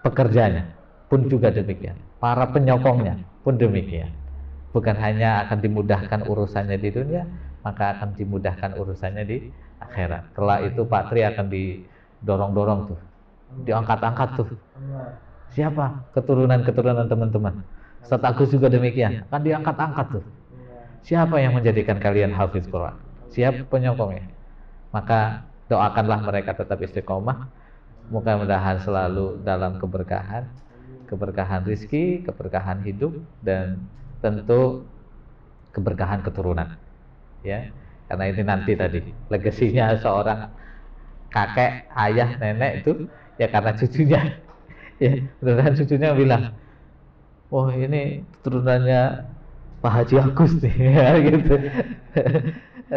pekerjanya pun juga demikian. Para penyokongnya pun demikian. Bukan hanya akan dimudahkan urusannya di dunia, maka akan dimudahkan urusannya di akhirat. Setelah itu Pak Tri akan didorong-dorong tuh, diangkat-angkat tuh. Siapa? Keturunan-keturunan teman-teman. Ustaz Agus juga demikian, akan diangkat-angkat tuh. Siapa yang menjadikan kalian hafiz Quran? Siapa penyokongnya? Maka doakanlah mereka tetap istiqomah. Mudah-mudahan selalu dalam keberkahan rizki, keberkahan hidup, dan tentu keberkahan keturunan. Ya, karena ini nanti tadi legasinya seorang kakek, ayah, nenek itu ya karena cucunya. Ya, mudah-mudahan cucunya bilang, oh ini keturunannya Pak Haji Agus nih, ya, gitu.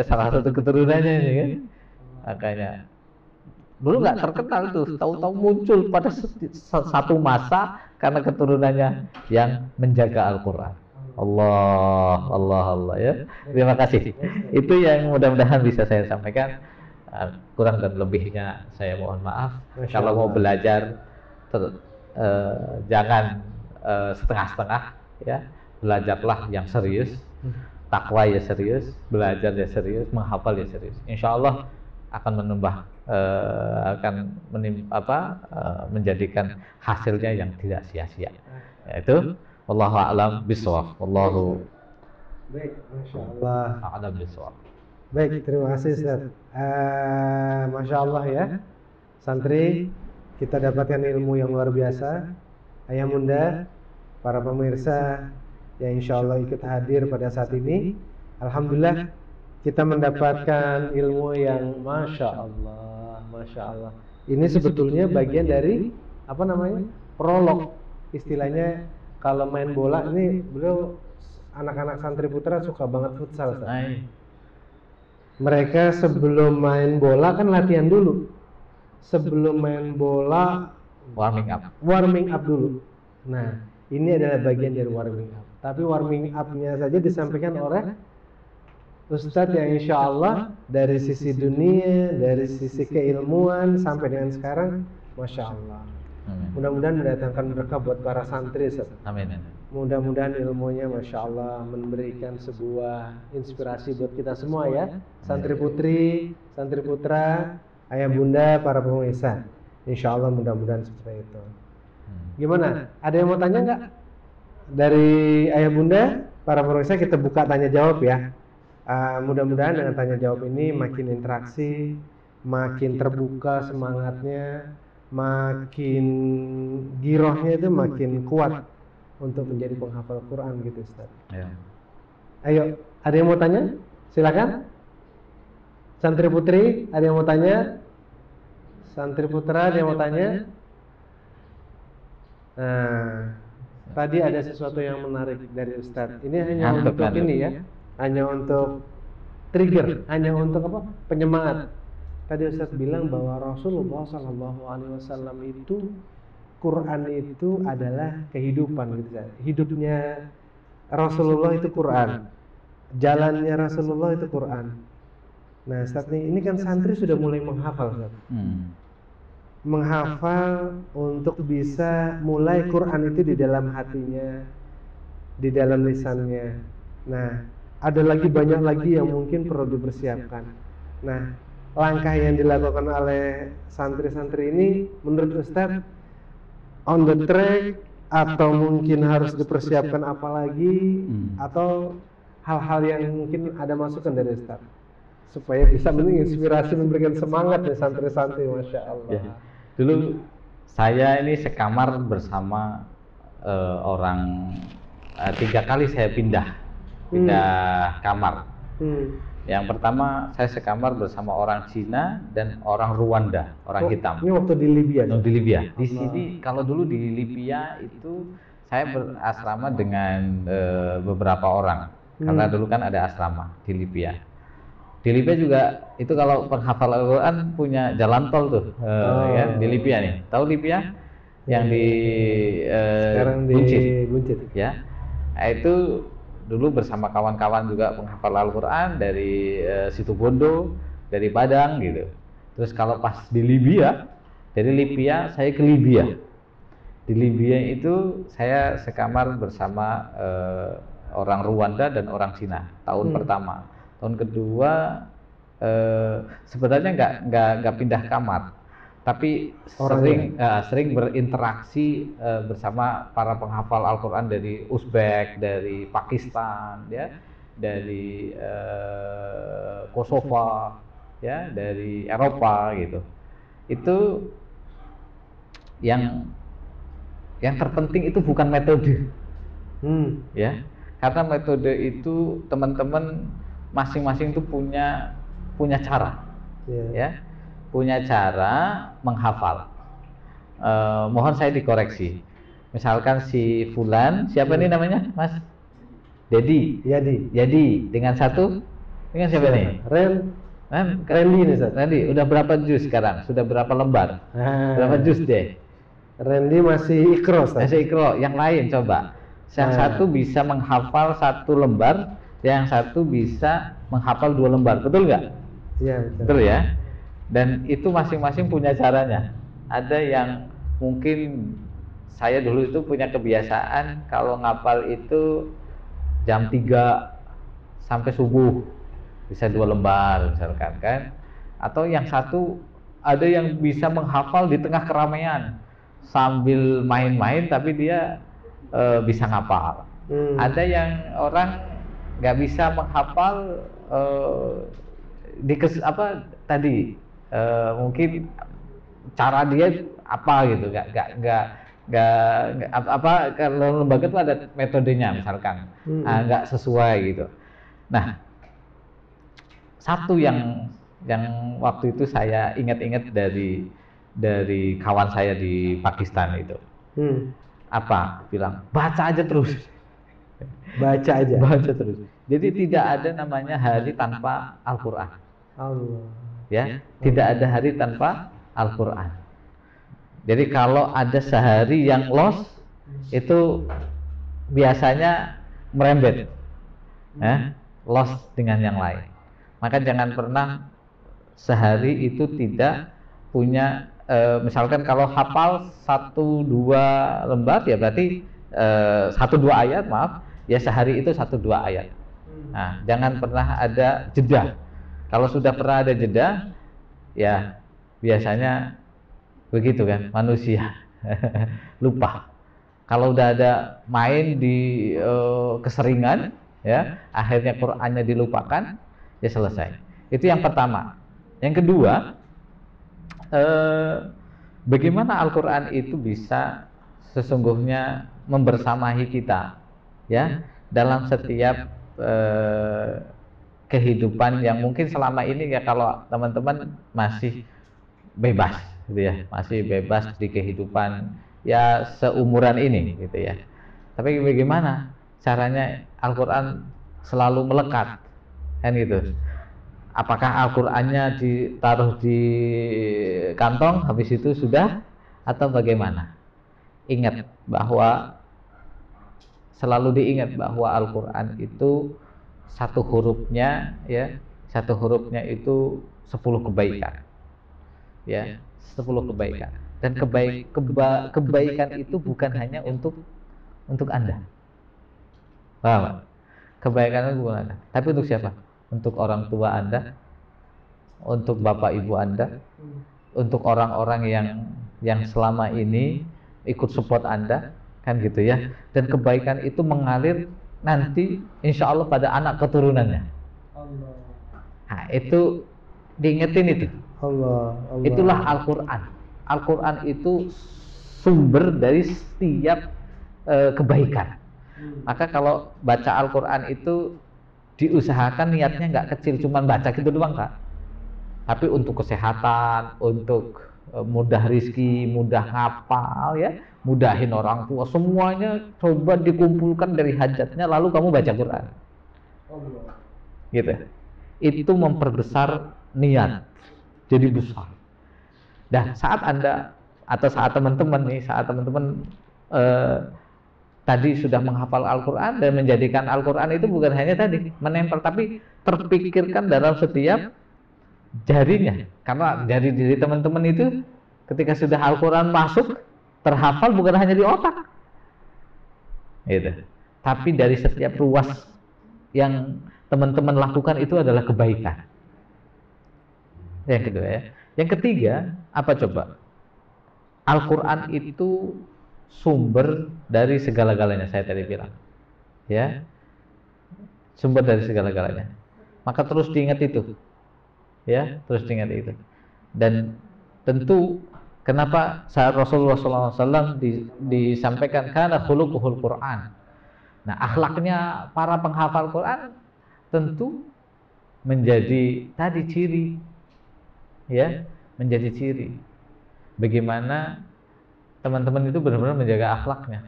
Salah satu keturunannya ini kan. Makanya dulu nggak terkenal tuh, tahu-tahu muncul pada satu masa karena keturunannya yang menjaga Al-Quran. Allah ya. Terima kasih. Itu yang mudah-mudahan bisa saya sampaikan. Kurang dan lebihnya saya mohon maaf. Kalau mau belajar jangan setengah-setengah, ya. Belajarlah yang serius, takwa ya serius, belajar ya serius, menghafal ya serius. Insya Allah akan menambah menjadikan hasilnya yang tidak sia-sia. Yaitu wallahu a'lam bishawab. Wallahu baik, masya Allah. A'lam bishawab. Baik, terima kasih Ustaz. Masya Allah ya, santri kita dapatkan ilmu yang luar biasa. Ayah bunda, para pemirsa yang insya Allah ikut hadir pada saat ini, alhamdulillah kita mendapatkan ilmu yang masya Allah. Ini sebetulnya bagian dari apa namanya, prolog. Istilahnya kalau main bola ini, beliau anak-anak santri putra suka banget futsal. Mereka sebelum main bola kan latihan dulu. Sebelum main bola warming up dulu. Nah, ini adalah bagian dari warming up. Tapi warming up-nya saja disampaikan oleh Ustadz yang insya Allah dari sisi dunia, dari sisi keilmuan sampai dengan sekarang, masya Allah. Mudah-mudahan mendatangkan berkah buat para santri. Amin. Mudah-mudahan ilmunya masya Allah memberikan sebuah inspirasi buat kita semua ya, santri putri, santri putra, ayah bunda, para pemirsa. Insya Allah mudah-mudahan seperti itu. Gimana? Ada yang mau tanya nggak? dari ayah bunda, para pemirsa, kita buka tanya jawab ya. Mudah-mudahan dengan tanya jawab ini makin interaksi, makin terbuka semangatnya, makin girohnya itu makin kuat untuk menjadi penghafal Quran gitu Ustaz. Ya. Ayo, ada yang mau tanya? Silakan. Santri putri, ada yang mau tanya? Santri putra, ada yang mau tanya? Nah, tadi ada sesuatu yang menarik dari Ustadz. Ini hanya Ngantuk, untuk ngantuk. ini ya, hanya untuk trigger, hanya untuk apa? Penyemangat. Tadi Ustadz bilang bahwa Rasulullah SAW itu Quran itu adalah kehidupan gitu kan. Hidupnya Rasulullah itu Quran, jalannya Rasulullah itu Quran. Nah, saat ini kan santri sudah mulai menghafal, Ustadz. Menghafal untuk bisa mulai Quran itu di dalam hatinya, di dalam lisannya. Nah, ada lagi banyak lagi yang mungkin perlu dipersiapkan. Nah, langkah yang dilakukan oleh santri-santri ini menurut Ustadz on the track, atau mungkin harus dipersiapkan apa lagi, atau hal-hal yang mungkin ada masukan dari Ustadz supaya bisa menginspirasi, memberikan semangat ya santri-santri, Masya Allah. Ya. Dulu saya ini sekamar bersama orang 3 kali saya pindah kamar. Yang pertama saya sekamar bersama orang Cina dan orang Rwanda, orang hitam. Ini waktu di Libya. Di Libya. Di sini kalau dulu di Libya itu saya berasrama dengan beberapa orang, karena dulu kan ada asrama di Libya. Di Libya juga itu kalau penghafal Al-Quran punya jalan tol tuh, ya, di Libya nih. Tahu Libya? Yang di sekarang di Buncit. Ya, nah, itu dulu bersama kawan-kawan juga penghafal Al-Quran dari Situbondo, dari Padang gitu. Terus kalau pas di Libya, dari Libya saya ke Libya. Di Libya itu saya sekamar bersama orang Rwanda dan orang Cina tahun pertama. Tahun kedua sebenarnya nggak pindah kamar, tapi sering berinteraksi bersama para penghafal Al-Quran dari Uzbek, dari Pakistan, ya, dari Kosovo, ya, dari Eropa gitu. Itu yang terpenting itu bukan metode, ya, karena metode itu teman-teman masing-masing itu punya cara, ya, punya cara menghafal. Mohon saya dikoreksi. Misalkan si Fulan, siapa ini namanya, Mas? Dedi. Dengan siapa nih? Randy nih, Ustaz. Randy, udah berapa juz sekarang? Sudah berapa lembar? Berapa juz deh? Randy masih ikro, Ustaz. Masih ikro. Yang lain coba. Yang satu bisa menghafal 1 lembar, yang satu bisa menghafal 2 lembar, betul nggak? Iya, betul ya. Dan itu masing-masing punya caranya. Ada yang mungkin saya dulu itu punya kebiasaan kalau ngapal itu jam 3 sampai subuh bisa 2 lembar misalkan kan. Atau yang satu ada yang bisa menghafal di tengah keramaian sambil main-main tapi dia bisa ngapal. Ada yang orang nggak bisa menghafal mungkin cara dia apa gitu, kalau lembaga itu ada metodenya misalkan, nggak sesuai gitu. Nah, satu yang waktu itu saya ingat-ingat dari kawan saya di Pakistan itu, bilang baca aja terus. Baca terus. Jadi tidak ada namanya hari tanpa Al-Quran. Ya, tidak ada hari tanpa Al-Quran. Jadi kalau ada sehari yang lost, itu biasanya merembet, lost dengan yang lain. Maka jangan pernah sehari itu tidak punya, misalkan kalau hafal 1-2 lembar ya berarti 1-2 ayat, ya sehari itu 1-2 ayat. Nah, jangan pernah ada jeda. Kalau sudah pernah ada jeda, ya biasanya begitu kan, manusia lupa. Kalau udah ada main di keseringan, ya, akhirnya Qur'annya dilupakan, ya selesai. Itu yang pertama. Yang kedua, bagaimana Al-Quran itu bisa sesungguhnya membersamahi kita, ya, dalam setiap kehidupan yang mungkin selama ini ya kalau teman-teman masih bebas, gitu ya, masih bebas di kehidupan ya seumuran ini, gitu ya. Tapi bagaimana caranya Al-Quran selalu melekat, kan gitu? Apakah Al-Qur'annya ditaruh di kantong habis itu sudah, atau bagaimana? Ingat bahwa selalu diingat bahwa Al-Qur'an itu satu hurufnya, ya, satu hurufnya itu 10 kebaikan, ya, 10 kebaikan. Dan kebaikan itu bukan hanya untuk Anda, paham? Kebaikan itu bukan Anda, tapi untuk siapa? Untuk orang tua Anda, untuk bapak ibu Anda, untuk orang-orang yang selama ini ikut support Anda, kan gitu ya. Dan kebaikan itu mengalir nanti insya Allah pada anak keturunannya. Nah, itu diingetin itu. Allah. Itulah Al-Quran. Al-Quran itu sumber dari setiap kebaikan. Maka kalau baca Al-Quran itu diusahakan niatnya nggak kecil, cuman baca gitu doang, Kak. Tapi untuk kesehatan, untuk mudah rizki, mudah ngapal, ya, mudahin orang tua, semuanya coba dikumpulkan dari hajatnya, lalu kamu baca Quran. Gitu. Itu memperbesar niat, jadi besar. Dan saat Anda atau saat teman-teman nih, saat teman-teman tadi sudah menghafal Al-Quran dan menjadikan Al-Quran itu bukan hanya tadi menempel, tapi terpikirkan dalam setiap jarinya. Karena jari diri teman-teman itu ketika sudah Al-Quran masuk, terhafal bukan hanya di otak, gitu. Tapi dari setiap ruas yang teman-teman lakukan itu adalah kebaikan. Yang kedua, ya. Yang ketiga, apa coba? Al-Quran itu sumber dari segala-galanya, saya tadi bilang, ya, sumber dari segala-galanya. Maka terus diingat itu, ya, terus diingat itu. Dan tentu kenapa saat Rasulullah SAW disampaikan karena khuluquhul Quran. Nah, akhlaknya para penghafal Quran tentu menjadi tadi ciri, ya, menjadi ciri bagaimana teman-teman itu benar-benar menjaga akhlaknya,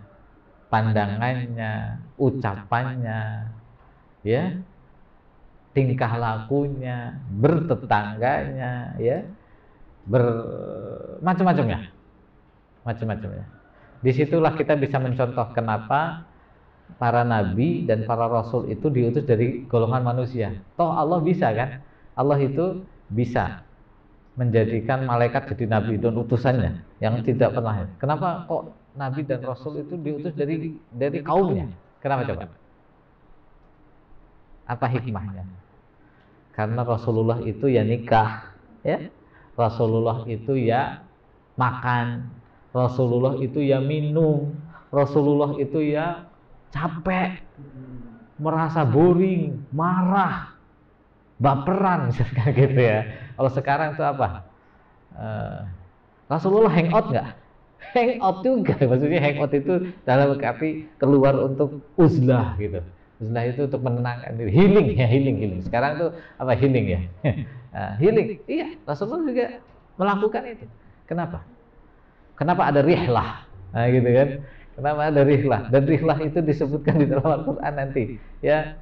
pandangannya, ucapannya, ya, tingkah lakunya, bertetangganya, ya, macam-macamnya. Disitulah kita bisa mencontoh kenapa para nabi dan para rasul itu diutus dari golongan manusia. Toh Allah bisa, kan? Allah itu bisa menjadikan malaikat jadi nabi dan utusannya yang tidak pernah. Kenapa kok nabi dan rasul itu diutus dari kaumnya? Kenapa coba? Apa hikmahnya? Karena Rasulullah itu ya nikah, ya. Rasulullah itu ya makan, Rasulullah itu ya minum, Rasulullah itu ya capek, merasa boring, marah, baperan, misalkan gitu ya. Kalau sekarang itu apa? Rasulullah hangout nggak? Hangout juga, maksudnya hangout itu dalam arti keluar untuk uzlah gitu. Uzlah itu untuk menenangkan diri, healing ya, healing. Sekarang tuh apa healing ya? Healing, iya. Rasulullah juga melakukan itu. Kenapa? Kenapa ada rihlah? Nah, gitu kan? Kenapa ada rihlah? Dan rihlah itu disebutkan di dalam Al-Quran nanti, ya,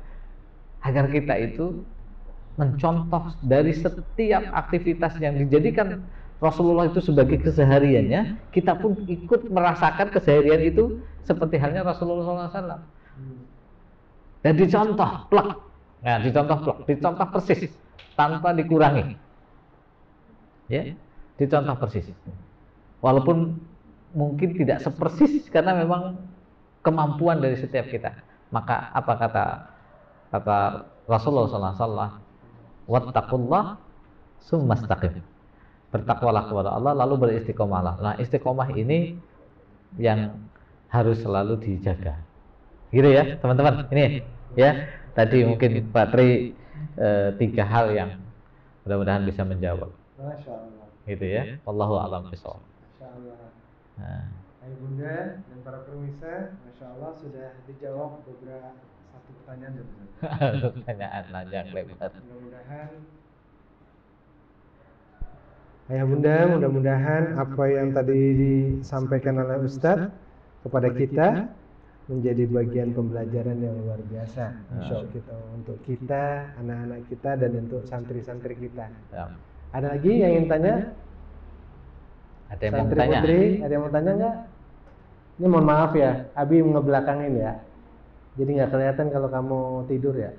agar kita itu mencontoh dari setiap aktivitas yang dijadikan Rasulullah itu sebagai kesehariannya, kita pun ikut merasakan keseharian itu seperti halnya Rasulullah SAW. Dan dicontoh plak, nah, dicontoh persis tanpa dikurangi, ya, dicontoh persis. Walaupun mungkin tidak sepersis karena memang kemampuan dari setiap kita. Maka apa kata Rasulullah SAW? Wattaqullah summastaqim. Bertakwalah kepada Allah lalu beristiqomahlah. Nah, istiqomah ini yang harus selalu dijaga. Gitu ya, teman-teman. Ini ya, tadi mungkin Pak Tri 3 hal yang mudah-mudahan bisa menjawab. Masya Allah. Gitu ya. Wallahu a'lam bishawab. Masya Allah. Nah, Ayah Bunda dan para pemirsa, Masya Allah sudah dijawab beberapa satu pertanyaan ya Bunda. pertanyaan panjang lebar. Mudah-mudahan Ayah Bunda, mudah-mudahan apa yang tadi disampaikan oleh Ustadz kepada kita menjadi bagian pembelajaran yang luar biasa. Insya Allah kita, untuk kita, anak-anak kita, dan untuk santri-santri kita. Ya. Ada lagi yang ingin tanya? Ada yang mau Santri tanya? Putri, ada yang mau tanya nggak? Ini mohon maaf ya, Abi ngebelakangin ya. Jadi nggak kelihatan kalau kamu tidur ya.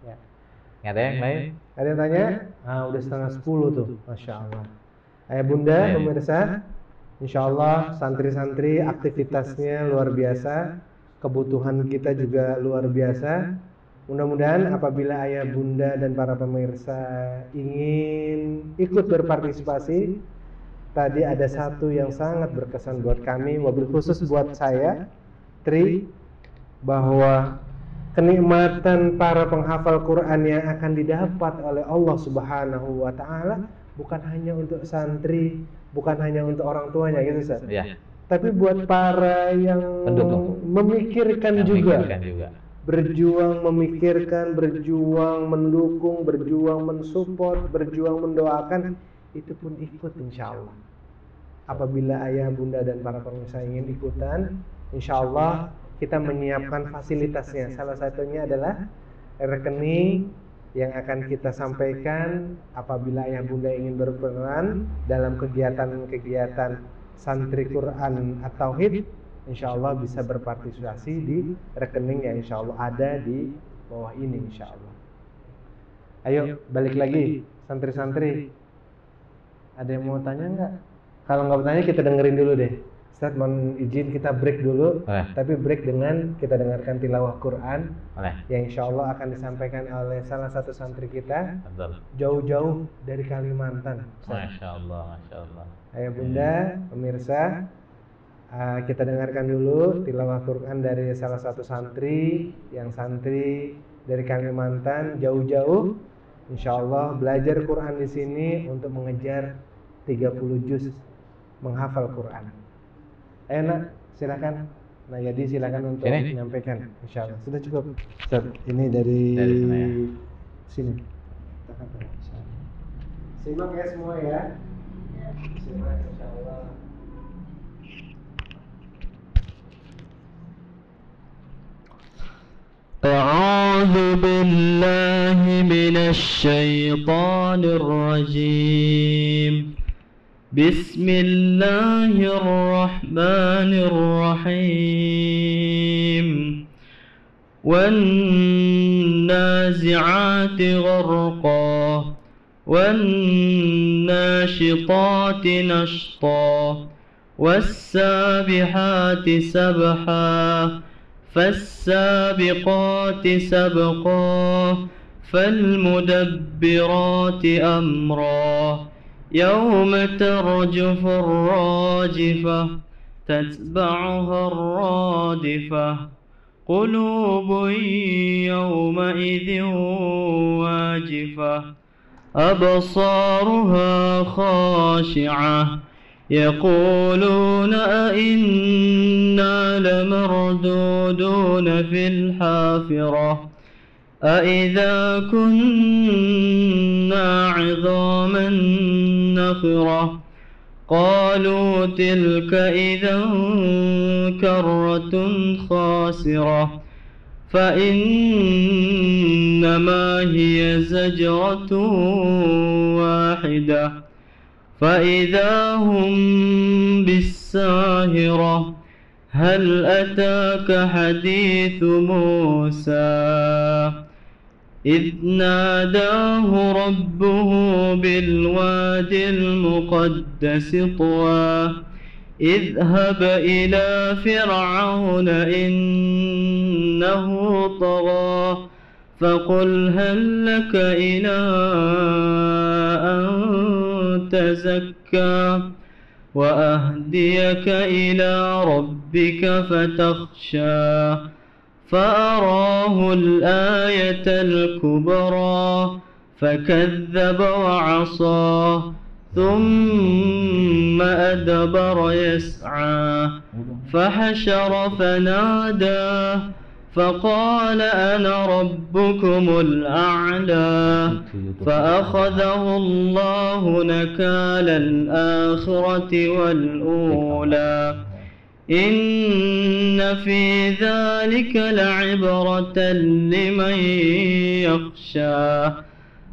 Ya. Nggak ada yang lain? Ada yang tanya? Udah setengah 10 tuh, Masya Allah. Ayah Bunda, pemirsa, Insya Allah santri-santri aktivitasnya luar biasa, kebutuhan kita juga luar biasa. Mudah-mudahan apabila Ayah Bunda dan para pemirsa ingin ikut berpartisipasi, tadi ada satu yang sangat berkesan buat kami, wabil khusus buat saya, Tri, bahwa kenikmatan para penghafal Quran yang akan didapat oleh Allah Subhanahu wa Ta'ala bukan hanya untuk santri, bukan hanya untuk orang tuanya, gitu Ustaz. Ya. Tapi buat para yang Pendukung. memikirkan Yang juga, memikirkan juga. berjuang memikirkan, berjuang mendukung, berjuang mensupport, berjuang mendoakan, itu pun ikut insya Allah. Apabila Ayah Bunda dan para pemirsa ingin ikutan, insya Allah kita menyiapkan fasilitasnya. Salah satunya adalah rekening yang akan kita sampaikan apabila Ayah Bunda ingin berperan dalam kegiatan-kegiatan santri Quran atau Tauhid, insya Allah bisa berpartisipasi di rekening yang insya Allah ada di bawah ini insya Allah. Ayo balik lagi santri-santri, ada yang mau tanya nggak? Kalau nggak bertanya kita dengerin dulu deh. Ustaz mohon izin kita break dulu, tapi break dengan kita dengarkan tilawah Quran yang insya Allah akan disampaikan oleh salah satu santri kita jauh-jauh dari Kalimantan. Masya Allah, Masya Allah. Ayah Bunda, pemirsa, kita dengarkan dulu tilawah Quran dari salah satu santri yang santri dari Kalimantan jauh-jauh. Insya Allah belajar Quran di sini untuk mengejar 30 juz menghafal Quran. Ayo nak, silakan. Nah jadi silakan untuk menyampaikan. Insya Allah sudah cukup. Ustaz, ini dari sana ya. Sini. Simak ya semua ya. Simak insya Allah. أعوذ بالله من الشيطان الرجيم بسم الله الرحمن الرحيم والنازعات غرقا والناشطات نشطا والسابحات سبحا فالسابقات سبقا فالمدبرات أمرا يوم ترجف الراجفة تتبعها الرادفة قلوب يومئذ واجفة أبصارها خاشعة يقولون أئنا لمردودون في الحافرة أئذا كنا عظاما نخرة قالوا تلك إذا كرة خاسرة فإنما هي زجرة واحدة فإذا هم بالساهرة هل أتاك حديث موسى إذ ناداه ربه بالواد المقدس طوى اذهب إلى فرعون إنه طغى فقل هل لك إلى أن تزكى وأهديك إلى ربك فتخشى فأراه الآية الكبرى فكذب وعصى ثم أدبر يسعى فحشر فنادى فقال أنا ربكم الأعلى فأخذه الله نكال الآخرة والأولى إن في ذلك لعبرة لمن يخشى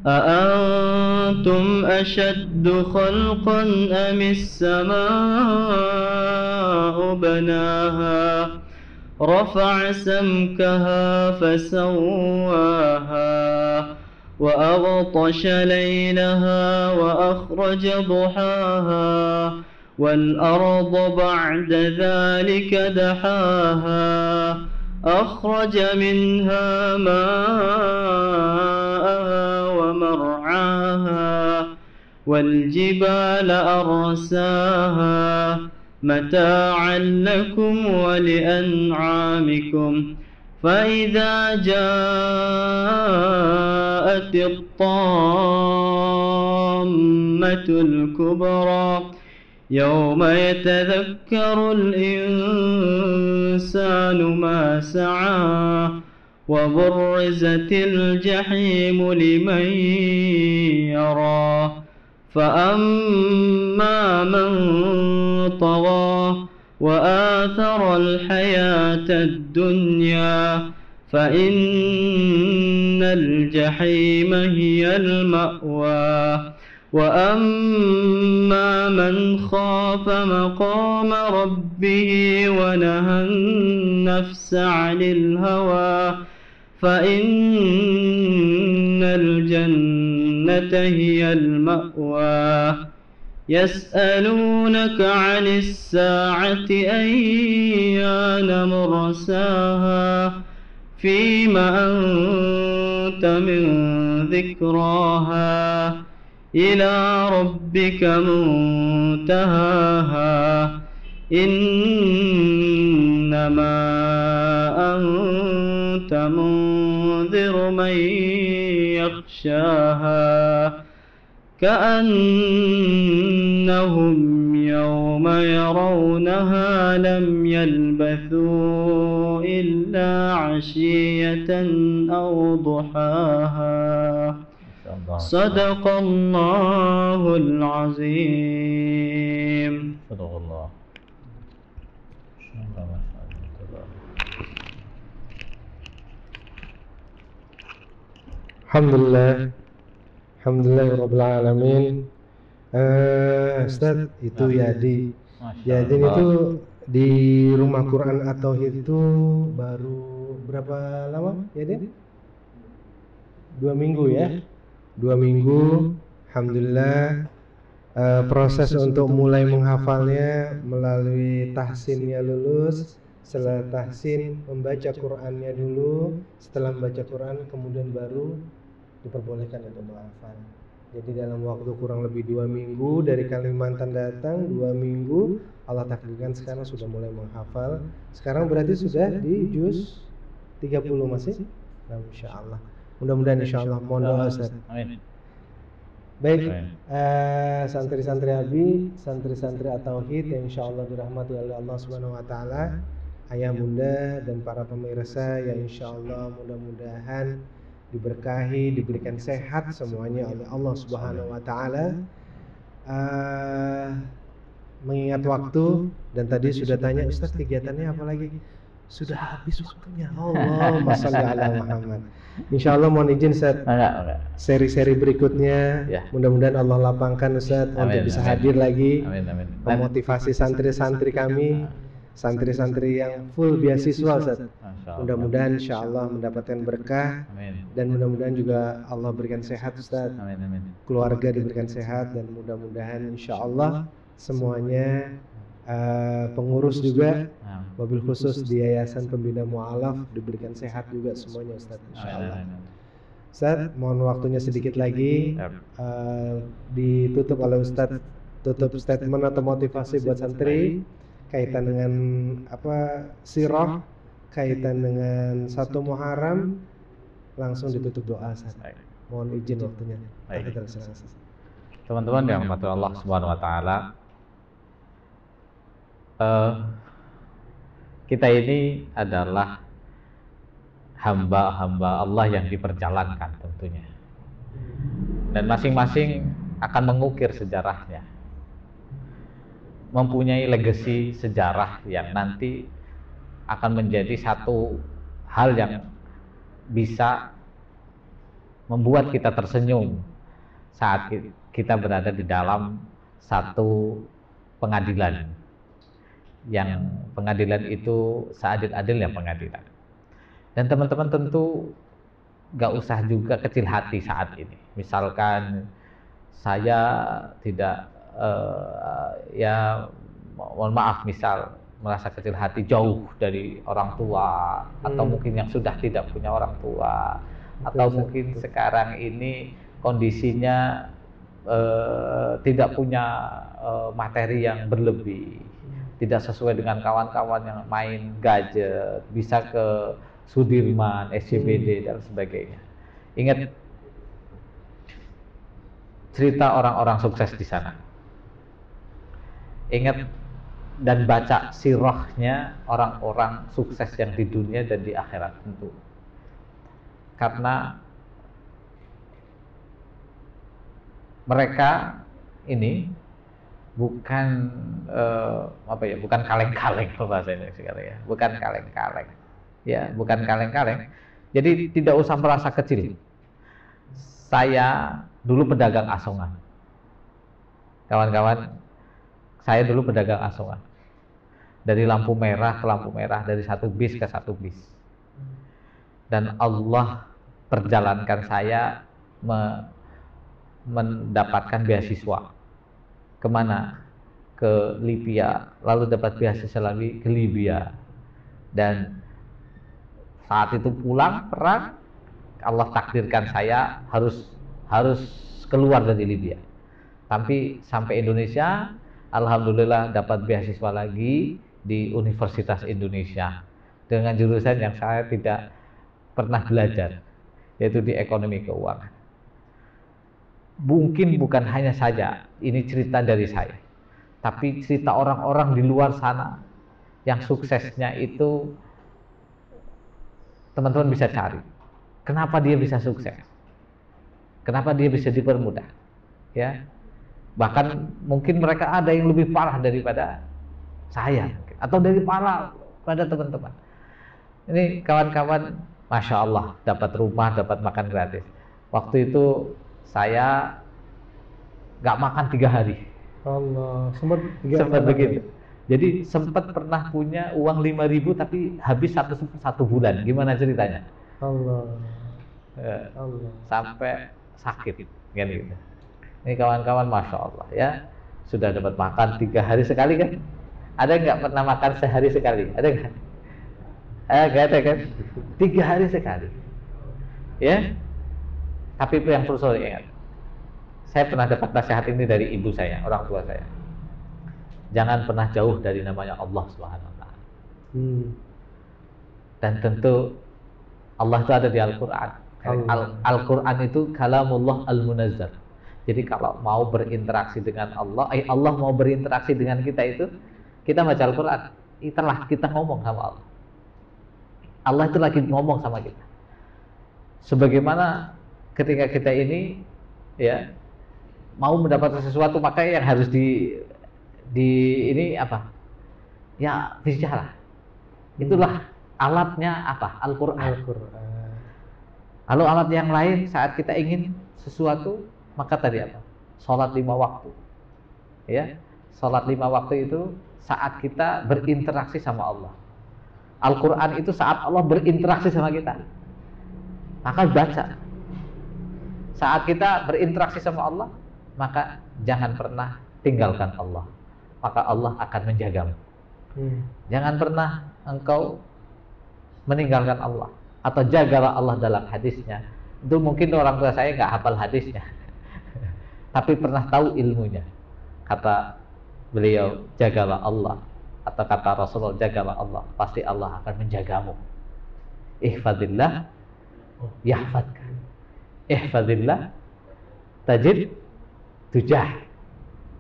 أأنتم أشد خلقا أم السماء بناها رفع سمكها فسواها وأغطش ليلها وأخرج ضحاها والأرض بعد ذلك دحاها أخرج منها ماءها ومرعاها والجبال أرساها متاعا لكم ولأنعامكم فإذا جاءت الطامة الكبرى يوم يتذكر الإنسان ما سعى وبرزت الجحيم لمن يرى فأما من طغى وآثر الحياة الدنيا فإن الجحيم هي المأوى وأما من خاف مقام ربه ونهى النفس عن الهوى فإن الجنة هي المأوى يسألونك عن الساعة أيان مرساها فيم أنت من ذكراها إلى ربك منتهاها إنما أنت منذر من يخشاها كأنهم يوم يرونها لم يلبثوا إلا عشية أو ضحاها صدق الله العظيم. صدق الله. Alhamdulillah, Alhamdulillahirrabbilalamin. Ustaz, itu Yadi. Yadi itu di Rumah Quran At-Tauhid itu baru berapa lama Yadi? 2 minggu ya? 2 minggu. Alhamdulillah, proses untuk mulai menghafalnya melalui tahsinnya lulus. Setelah tahsin membaca Qurannya dulu, setelah membaca Quran kemudian baru diperbolehkan untuk menghafal. Jadi dalam waktu kurang lebih 2 minggu dari Kalimantan datang, 2 minggu Allah takdirkan sekarang sudah mulai menghafal. Sekarang berarti sudah di juz 30 masih? Nah, insyaallah. Mudah-mudahan insyaallah. Mohon doa Ustaz. Amin. Baik, santri-santri Abi, santri-santri At-Tauhid yang insyaallah dirahmati oleh Allah Subhanahu wa taala, ayah bunda dan para pemirsa yang insyaallah mudah-mudahan diberkahi, diberikan sehat semuanya oleh Allah Subhanahu wa taala. Mengingat waktu dan tadi sudah tanya Ustaz kegiatannya apa lagi? Sudah habis waktunya. Allahumma shalli ala Muhammad. Insyaallah mohon izin Ustaz. Seri-seri berikutnya mudah-mudahan Allah lapangkan Ustaz untuk bisa hadir lagi. Memotivasi santri-santri kami, santri-santri yang full beasiswa Ustaz. Mudah-mudahan insyaallah mendapatkan berkah. Dan mudah-mudahan juga Allah berikan sehat Ustaz. Keluarga diberikan sehat dan mudah-mudahan insyaallah semuanya pengurus juga, wabil khusus di Yayasan Pembina Mu'alaf diberikan sehat juga semuanya Ustaz insyaallah. Ustaz, mohon waktunya sedikit lagi ditutup oleh Ustaz tutup statement atau motivasi buat santri kaitan dengan apa sirah, kaitan dengan 1 Muharram, langsung ditutup doa. Baik. Mohon izin waktunya. Baik. Kita selesai. Teman-teman yang dirahmati Allah Subhanahu wa taala, kita ini adalah hamba-hamba Allah yang diperjalankan tentunya. Dan masing-masing akan mengukir sejarahnya. Mempunyai legacy sejarah yang nanti akan menjadi satu hal yang bisa membuat kita tersenyum saat kita berada di dalam satu pengadilan, yang pengadilan itu seadil-adilnya pengadilan. Dan teman-teman tentu gak usah juga kecil hati saat ini. Misalkan saya tidak ya mohon maaf, misal merasa kecil hati jauh dari orang tua, atau mungkin yang sudah tidak punya orang tua, atau mungkin sekarang ini kondisinya tidak punya materi yang berlebih, tidak sesuai dengan kawan-kawan yang main gadget, bisa ke Sudirman, SCBD dan sebagainya. Ingat cerita orang-orang sukses di sana. Ingat dan baca sirahnya orang-orang sukses yang di dunia dan di akhirat tentu. Karena mereka ini bukan bukan kaleng-kaleng bahasanya sekarang ya, bukan kaleng-kaleng. Ya, bukan kaleng-kaleng. Jadi tidak usah merasa kecil. Saya dulu pedagang asongan. Kawan-kawan, saya dulu pedagang asongan. Dari lampu merah ke lampu merah, dari satu bis ke satu bis. Dan Allah perjalankan saya mendapatkan beasiswa. Kemana? Ke Libya, lalu dapat beasiswa lagi ke Libya. Dan saat itu pulang perang, Allah takdirkan saya harus keluar dari Libya. Tapi sampai Indonesia, alhamdulillah dapat beasiswa lagi di Universitas Indonesia dengan jurusan yang saya tidak pernah belajar, yaitu di ekonomi keuangan. Mungkin bukan hanya saja ini cerita dari saya, tapi cerita orang-orang di luar sana yang suksesnya itu teman-teman bisa cari. Kenapa dia bisa sukses? Kenapa dia bisa dipermudah? Ya, bahkan mungkin mereka ada yang lebih parah daripada saya, atau pada teman-teman. Ini kawan-kawan, masya Allah, dapat rumah, dapat makan gratis. Waktu itu saya nggak makan 3 hari. Allah, sempat begitu. Jadi sempat pernah punya uang 5.000 tapi habis satu bulan. Gimana ceritanya? Allah. Sampai sakit kan gitu. Ini kawan-kawan, masya Allah ya, sudah dapat makan 3 hari sekali kan? Ada nggak pernah makan sehari sekali? Ada nggak? Nggak ada kan? 3 hari sekali. Ya. Tapi yang perlu saya ingat, saya pernah dapat nasihat ini dari ibu saya, orang tua saya. Jangan pernah jauh dari namanya Allah Subhanahu wa taala. Dan tentu Allah itu ada di Al-Qur'an. Al-Qur'an itu kalamullah al-munazzal. Jadi kalau mau berinteraksi dengan Allah, Allah mau berinteraksi dengan kita itu, kita baca Al-Qur'an. Itulah kita ngomong sama Allah. Allah itu lagi ngomong sama kita. Sebagaimana ketika kita ini ya mau mendapatkan sesuatu, maka yang harus di ini apa? Ya bicara. Itulah alatnya apa? Al-Qur'an. Lalu alat yang lain saat kita ingin sesuatu, maka tadi apa? Sholat 5 waktu. Ya, sholat 5 waktu itu saat kita berinteraksi sama Allah. Al-Qur'an itu saat Allah berinteraksi sama kita. Maka baca. Saat kita berinteraksi sama Allah, maka jangan pernah tinggalkan Allah. Maka Allah akan menjagamu. Jangan pernah engkau meninggalkan Allah. Atau jagalah Allah dalam hadisnya. Itu mungkin orang tua saya nggak hafal hadisnya, tapi pernah tahu ilmunya. kata beliau, jagalah Allah, atau kata Rasulullah, jagalah Allah, pasti Allah akan menjagamu. Ihfadillah yahfadka, ihfadillah tajid tujah.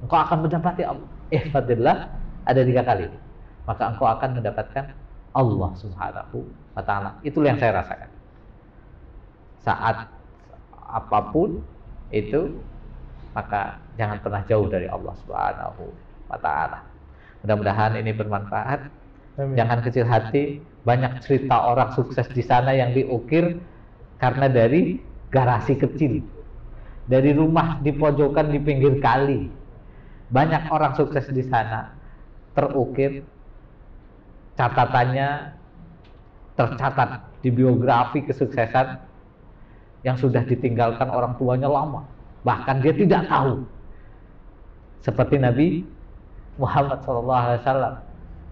Engkau akan mendapati Allah. Ihfadillah ada 3 kali, maka engkau akan mendapatkan Allah Subhanahu wa ta'ala. Itulah yang saya rasakan saat apapun itu, maka jangan pernah jauh dari Allah Subhanahu wa ta'ala. Mudah-mudahan ini bermanfaat. Amin. Jangan kecil hati, banyak cerita orang sukses di sana yang diukir karena dari garasi kecil, dari rumah di pojokan di pinggir kali. Banyak orang sukses di sana terukir, catatannya tercatat di biografi kesuksesan yang sudah ditinggalkan orang tuanya lama, bahkan dia tidak tahu. Seperti Nabi Muhammad SAW,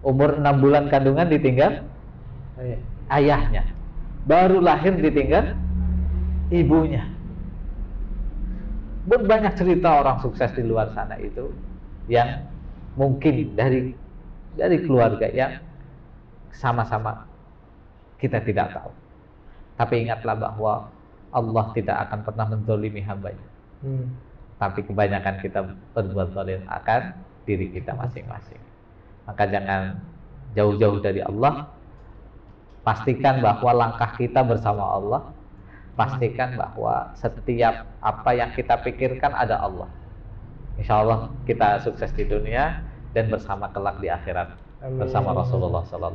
umur 6 bulan kandungan ditinggal ayahnya, baru lahir ditinggal ibunya. Banyak cerita orang sukses di luar sana itu yang mungkin dari keluarga yang sama-sama kita tidak tahu. Tapi ingatlah bahwa Allah tidak akan pernah menzalimi hambanya. Tapi kebanyakan kita berbuat zalim akan diri kita masing-masing. Maka jangan jauh-jauh dari Allah. Pastikan bahwa langkah kita bersama Allah. Pastikan bahwa setiap apa yang kita pikirkan ada Allah. Insya Allah kita sukses di dunia dan bersama kelak di akhirat. Amin. Bersama Rasulullah SAW.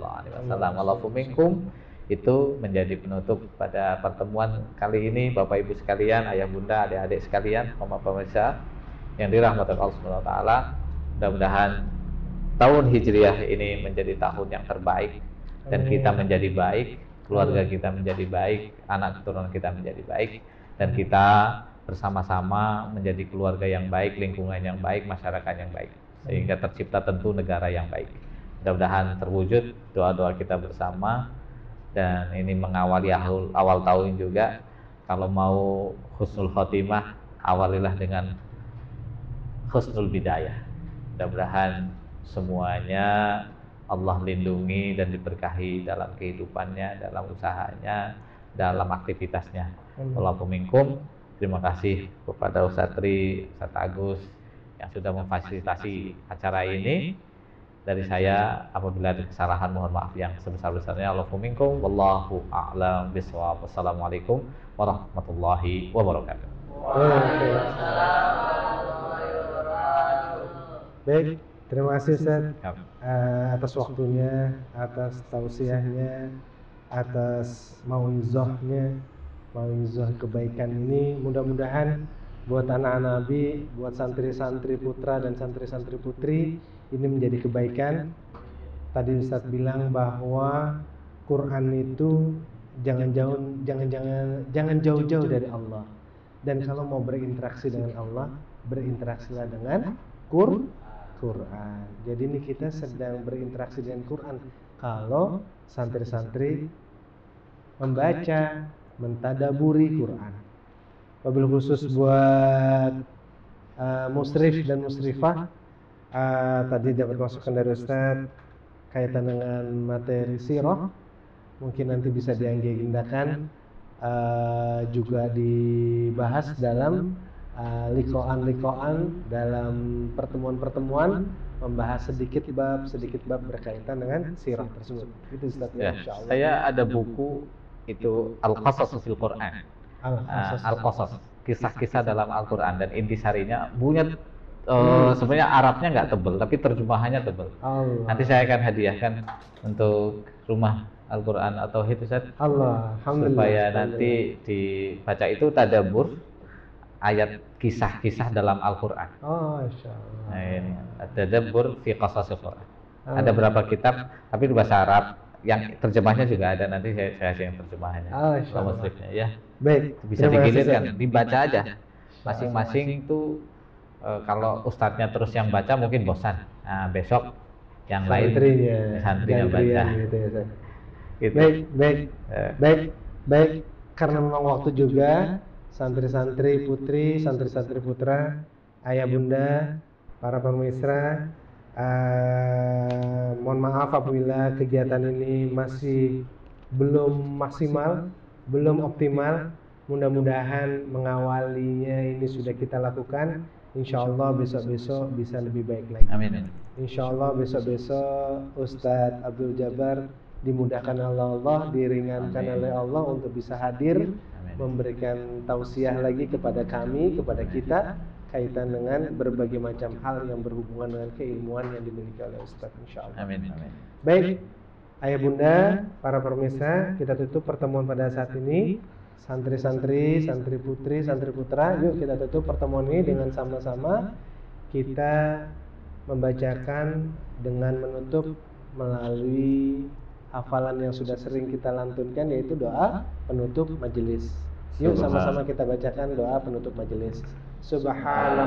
Walafu minkum. Itu menjadi penutup pada pertemuan kali ini, Bapak Ibu sekalian, ayah bunda, adik-adik sekalian, pemirsa yang dirahmati Allah Subhanahu wa ta'ala. Mudah-mudahan tahun Hijriah ini menjadi tahun yang terbaik, dan kita menjadi baik, keluarga kita menjadi baik, anak keturunan kita menjadi baik, dan kita bersama-sama menjadi keluarga yang baik, lingkungan yang baik, masyarakat yang baik, sehingga tercipta tentu negara yang baik. Mudah-mudahan terwujud doa-doa kita bersama. Dan ini mengawali awal tahun juga. Kalau mau husnul khotimah, awalilah dengan husnul bidayah. Mudah-mudahan semuanya Allah lindungi dan diberkahi dalam kehidupannya, dalam usahanya, dalam aktivitasnya. Wallahu minkum. Terima kasih kepada Ustaz Tri, Ustaz Agus yang sudah memfasilitasi acara ini. Dari saya, apabila ada kesalahan mohon maaf yang sebesar-besarnya. Allahu minkum, wallahu a'lam bishawab. Wassalamualaikum warahmatullahi wabarakatuh. Baik, terima kasih Ustaz atas waktunya, atas tausiahnya, atas mauizahnya, mauizah kebaikan ini. Mudah-mudahan buat anak-anak Nabi, buat santri-santri putra dan santri-santri putri, ini menjadi kebaikan. Tadi Ustaz bilang bahwa Quran itu jangan jauh-jauh dari Allah. Dan kalau mau berinteraksi dengan Allah, berinteraksilah dengan Quran. Jadi ini kita sedang berinteraksi dengan Quran. Kalau santri-santri membaca, mentadaburi Quran. Wabil khusus buat musrif dan musrifah, tadi dapat masukan dari Ustaz kaitan dengan materi sirah, mungkin nanti bisa diagendakan juga dibahas dalam likoan dalam pertemuan-pertemuan, membahas sedikit bab berkaitan dengan sirah tersebut. Itu Ustaz Ya, insyaallah. saya ada buku itu Al-Qasas fil Quran. Al-Qasas, kisah-kisah dalam Al-Quran, dan intisarinya bunya sebenarnya Arabnya nggak tebel, tapi terjemahannya tebel. Nanti saya akan hadiahkan untuk rumah Al-Quran atau Hifzat, supaya nanti dibaca itu tadabbur ayat kisah-kisah dalam Al-Quran. Insyaallah. Nah, ini tadabbur fi qasasil Quran. Ada berapa kitab, tapi bahasa Arab, yang terjemahnya juga ada. Nanti saya kasih yang terjemahannya, kalau muslimnya ya. Baik, Bisa digilirkan, dibaca aja. Masing-masing itu kalau ustadznya terus yang baca mungkin bosan. Nah, besok yang santrinya baca. Gitu ya, Ustaz. Gitu. Baik. Karena memang waktu juga, santri-santri putri, santri-santri putra, ayah bunda, para pemirsa, mohon maaf apabila kegiatan ini masih belum maksimal, belum optimal. Mudah-mudahan mengawalinya ini sudah kita lakukan. Insya Allah besok-besok bisa lebih baik lagi. Amin. Insya Allah besok-besok Ustadz Abdul Jabbar dimudahkan oleh Allah, diringankan oleh Allah untuk bisa hadir, memberikan tausiah lagi kepada kami, kepada kita, kaitan dengan berbagai macam hal yang berhubungan dengan keilmuan yang dimiliki oleh Ustadz, insya Allah. Amin. Baik, ayah bunda, para pemirsa, kita tutup pertemuan pada saat ini. Santri-santri, santri putri, santri putra, yuk kita tutup pertemuan ini dengan sama-sama kita membacakan dengan menutup melalui hafalan yang sudah sering kita lantunkan, yaitu doa penutup majelis. Yuk sama-sama kita bacakan doa penutup majelis. Subhanallah,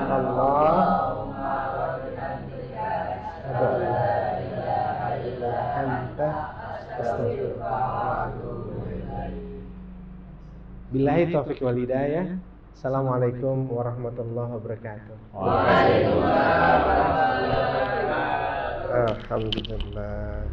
asyhadu an la ilaha illa anta, astaghfiruka wa atubu ilaik. Billahi taufiq wal hidayah. Assalamualaikum warahmatullahi wabarakatuh. Waalaikumsalam warahmatullahi wabarakatuh. Alhamdulillah.